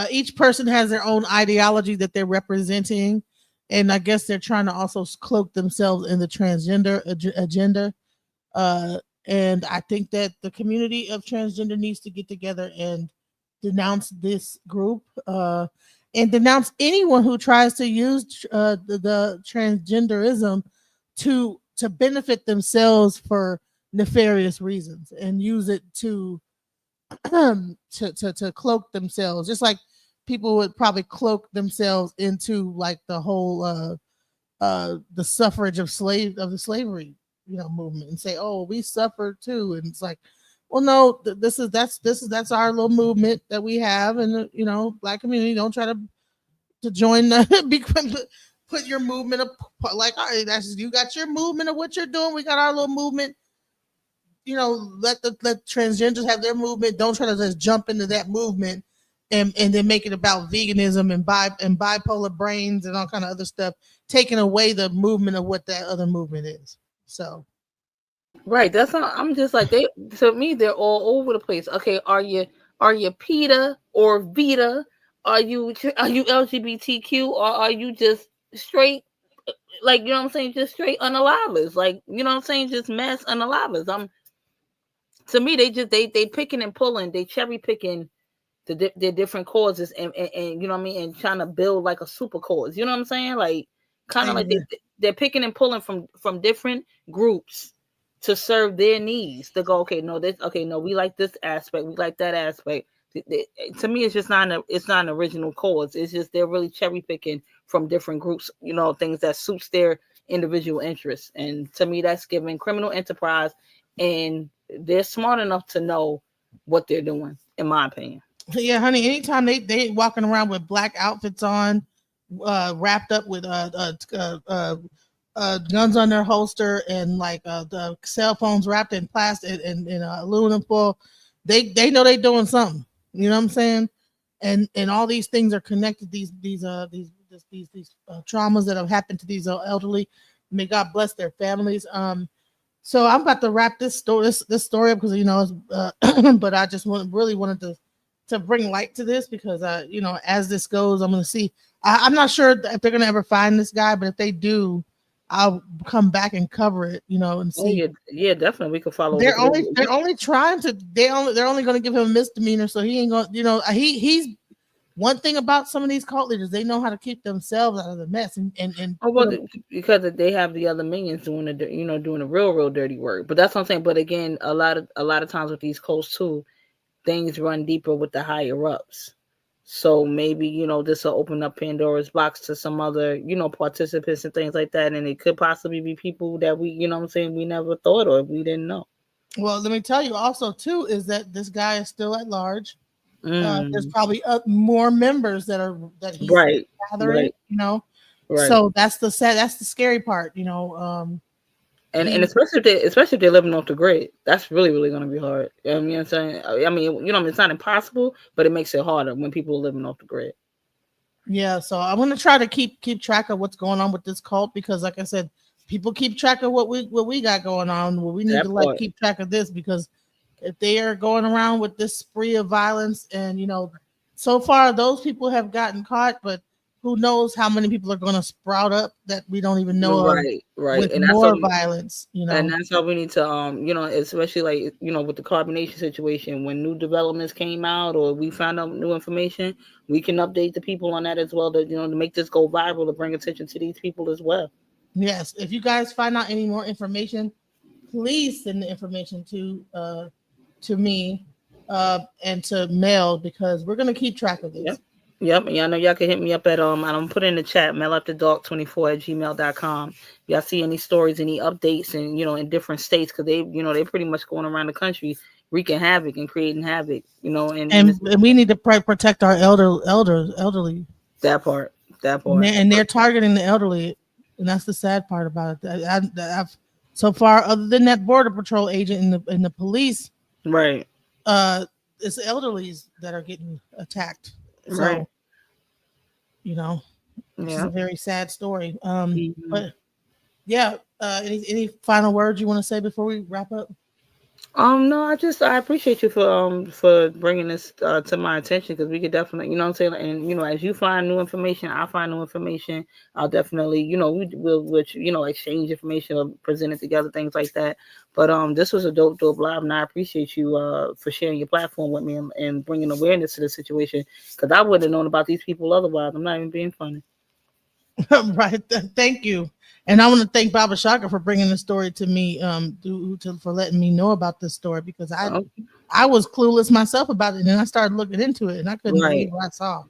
Each person has their own ideology that they're representing. And I guess they're trying to also cloak themselves in the transgender agenda. And I think that the community of transgender needs to get together and denounce this group and denounce anyone who tries to use the transgenderism to benefit themselves for nefarious reasons and use it to to cloak themselves, just like people would probably cloak themselves into like the whole the suffrage of the slavery movement, and say, oh, we suffered too. And it's like, well, no, that's our little movement that we have. And Black community, don't try to join put your movement up, like, all right, that's, you got your movement of what you're doing, we got our little movement. Let transgenders have their movement. Don't try to just jump into that movement and then make it about veganism and bipolar brains and all kind of other stuff, taking away the movement of what that other movement is. So Right. That's not, I'm just like, they, to me, they're all over the place. Okay, are you PETA or Vita? Are you LGBTQ, or are you just straight, like, you know what I'm saying, just straight unalivers? Like, you know what I'm saying, just mass unalivers. To me, they picking and pulling, they cherry picking their different causes, and you know what I mean, and trying to build like a super cause. You know what I'm saying? Like, kind of like they're picking and pulling from different groups to serve their needs. To go, okay, no, we like this aspect, we like that aspect. To me, it's just it's not an original cause. It's just they're really cherry picking from different groups, things that suits their individual interests. And to me, that's giving criminal enterprise, and they're smart enough to know what they're doing, in my opinion. Yeah, honey. Anytime they walking around with black outfits on, wrapped up with guns on their holster, and like the cell phones wrapped in plastic and aluminum foil, they know they doing something. You know what I'm saying? And all these things are connected. These traumas that have happened to these elderly. May God bless their families. So I'm about to wrap this story up because but I just really wanted to bring light to this because as this goes, I'm going to see. I'm not sure if they're going to ever find this guy, but if they do, I'll come back and cover it, and see. Oh, yeah, definitely. We could follow. They're only trying to. They're only going to give him a misdemeanor, so he ain't going. He's one thing about some of these cult leaders. They know how to keep themselves out of the mess, and because they have the other minions doing doing the real dirty work. But that's what I'm saying. But again, a lot of times with these cults too, things run deeper with the higher ups. So maybe, this will open up Pandora's box to some other, participants and things like that. And it could possibly be people that we, we never thought or we didn't know. Well, let me tell you also, too, is that this guy is still at large. There's probably more members that he's gathering, Right. So that's the scary part, And especially if they're living off the grid, that's really, really going to be hard. You know what I'm saying? I mean, it's not impossible, but it makes it harder when people are living off the grid. Yeah, so I'm going to try to keep track of what's going on with this cult because, like I said, people keep track of what we got going on. Well, we need to keep track of this because if they are going around with this spree of violence, and so far those people have gotten caught, but who knows how many people are going to sprout up that we don't even know right. With and more violence, And that's how we need to, especially like, with the carbonation situation, when new developments came out or we found out new information, we can update the people on that as well to make this go viral, to bring attention to these people as well. Yes. If you guys find out any more information, please send the information to me and to Mel because we're going to keep track of this. Yep. And y'all know y'all can hit me up at I'm put in the chat, mailafterdark24@gmail.com. Y'all see any stories, any updates, and in different states, because they're pretty much going around the country wreaking havoc and creating havoc, and we need to protect our elderly. That part. And they're targeting the elderly, and that's the sad part about it. I've so far, other than that border patrol agent and the police, right? It's elderlies that are getting attacked. So, right. It's a very sad story. But yeah, any final words you want to say before we wrap up? No, I appreciate you for bringing this to my attention, because we could definitely, and as you find new information, I find new information. I'll definitely, we'll exchange information or present it together, things like that. But this was a dope live, and I appreciate you for sharing your platform with me and bringing awareness to the situation, because I wouldn't have known about these people otherwise. I'm not even being funny. Right. Thank you. And I want to thank Baba Shaka for bringing the story to me, for letting me know about this story, because Oh, I was clueless myself about it, and then I started looking into it, and I couldn't right. believe what I saw.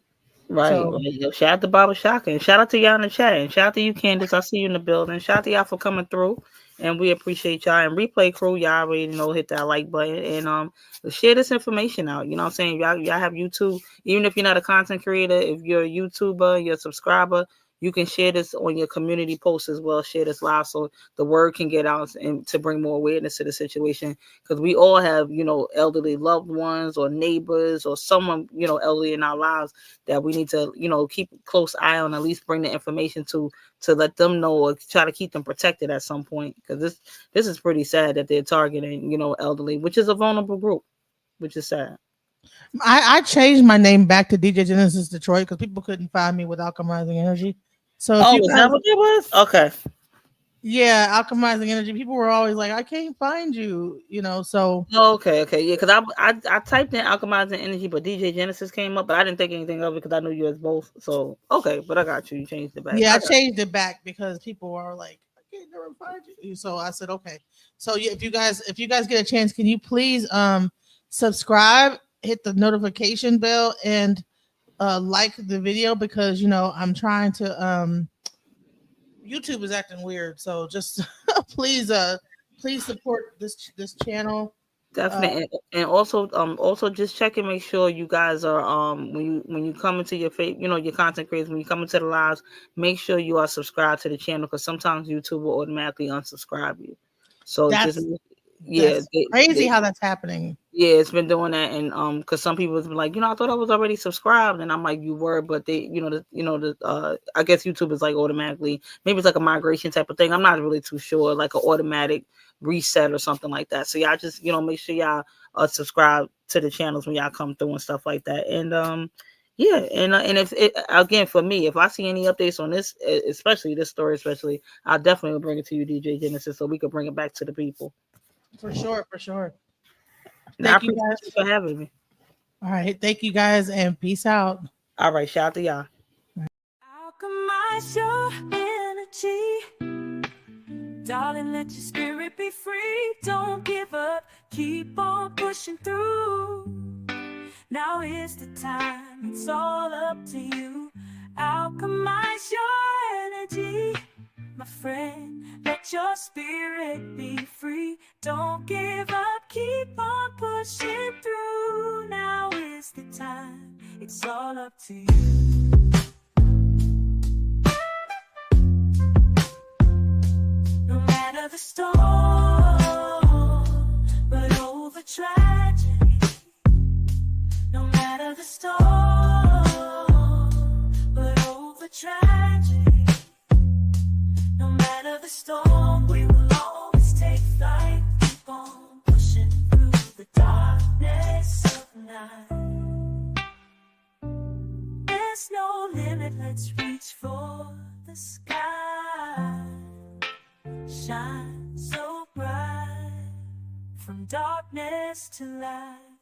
Right. So Well, yo, shout out to Baba Shaka and shout out to y'all in the chat and shout out to you, Candace. I see you in the building. Shout out to y'all for coming through. And we appreciate y'all. And replay crew, y'all already know, hit that like button and share this information out. You know what I'm saying? Y'all have YouTube. Even if you're not a content creator, if you're a YouTuber, you're a subscriber, you can share this on your community posts as well. Share this live so the word can get out and to bring more awareness to the situation. Because we all have, elderly loved ones or neighbors or someone, elderly in our lives that we need to, keep a close eye on, at least bring the information to let them know or try to keep them protected at some point. Because this is pretty sad that they're targeting, elderly, which is a vulnerable group, which is sad. I changed my name back to DJ Genesis Detroit because people couldn't find me with Alchemizing Energy. So if you is guys, that what it was? Okay. yeah, Alchemizing Energy, people were always like, I can't find you, so Okay, yeah, because I typed in Alchemizing Energy, but DJ Genesis came up, but I didn't think anything of it because I knew you as both. So okay, but I got you. You changed it back. yeah, I changed it back because people were like, I can't never find you. So I said, okay. So yeah, if you guys get a chance, can you please subscribe, hit the notification bell, and like the video, because I'm trying to YouTube is acting weird. So just please support this channel. Definitely, and also just check and make sure you guys are when you come into your your content creators, when you come into the lives, make sure you are subscribed to the channel because sometimes YouTube will automatically unsubscribe you. So That's yeah, crazy how that's happening. yeah, it's been doing that, and because some people have been like, I thought I was already subscribed, and I'm like, you were, but they, I guess YouTube is like automatically, maybe it's like a migration type of thing. I'm not really too sure, like an automatic reset or something like that. So y'all just, make sure y'all subscribe to the channels when y'all come through and stuff like that, and yeah, and if it, again for me, if I see any updates on this, especially this story, I'll definitely bring it to you, DJ Genesis, so we could bring it back to the people. For sure. Thank you guys for having me. All right. Thank you guys and peace out. All right. Shout out to y'all. Alchemize your energy. Darling, let your spirit be free. Don't give up. Keep on pushing through. Now is the time. It's all up to you. Alchemize your energy. My friend, let your spirit be free. Don't give up, keep on pushing through. Now is the time, it's all up to you. No matter the storm, but over tragedy. No matter the storm, but over tragedy. No matter the storm, we will always take flight. Keep on pushing through the darkness of night. There's no limit, let's reach for the sky. Shine so bright from darkness to light.